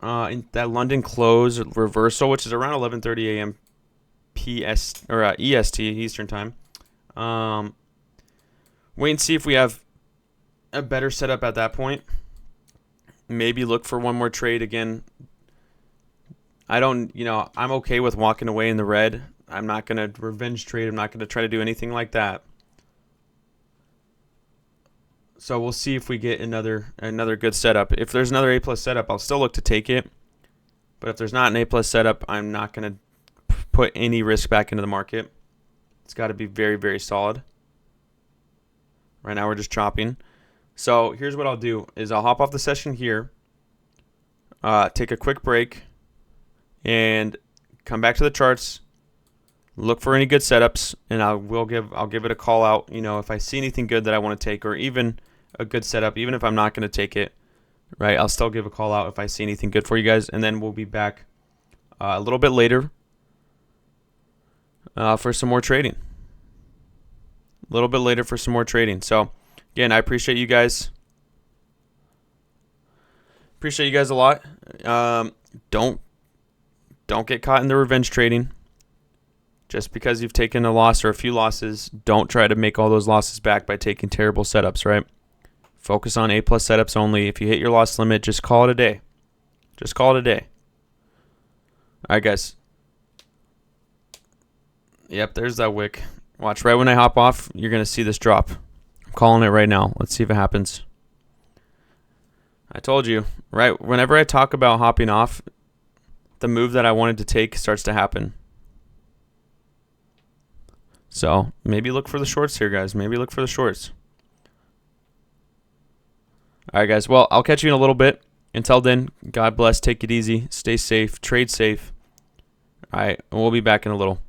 in that London close reversal, which is around 11:30 a.m. PS or EST Eastern time. Wait and see if we have a better setup at that point. Maybe look for one more trade again. I'm okay with walking away in the red. I'm not going to revenge trade. I'm not going to try to do anything like that. So we'll see if we get another good setup. If there's another A+ setup, I'll still look to take it. But if there's not an A+ setup, I'm not going to put any risk back into the market. It's got to be very, very solid. Right now we're just chopping. So here's what I'll do is I'll hop off the session here, take a quick break, and come back to the charts, look for any good setups, and I'll give it a call out. If I see anything good that I want to take, or even a good setup, even if I'm not going to take it, right, I'll still give a call out if I see anything good for you guys, and then we'll be back a little bit later for some more trading. A little bit later for some more trading. So again, I appreciate you guys. Appreciate you guys a lot. Don't get caught in the revenge trading. Just because you've taken a loss or a few losses, don't try to make all those losses back by taking terrible setups, right? Focus on A+ setups only. If you hit your loss limit, just call it a day. Just call it a day. All right, guys. Yep, there's that wick. Watch, right when I hop off, you're going to see this drop. I'm calling it right now. Let's see if it happens. I told you, right? Whenever I talk about hopping off, the move that I wanted to take starts to happen. So maybe look for the shorts here, guys. Maybe look for the shorts. All right, guys. Well, I'll catch you in a little bit. Until then, God bless. Take it easy. Stay safe. Trade safe. All right. And we'll be back in a little.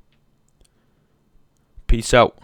Peace out.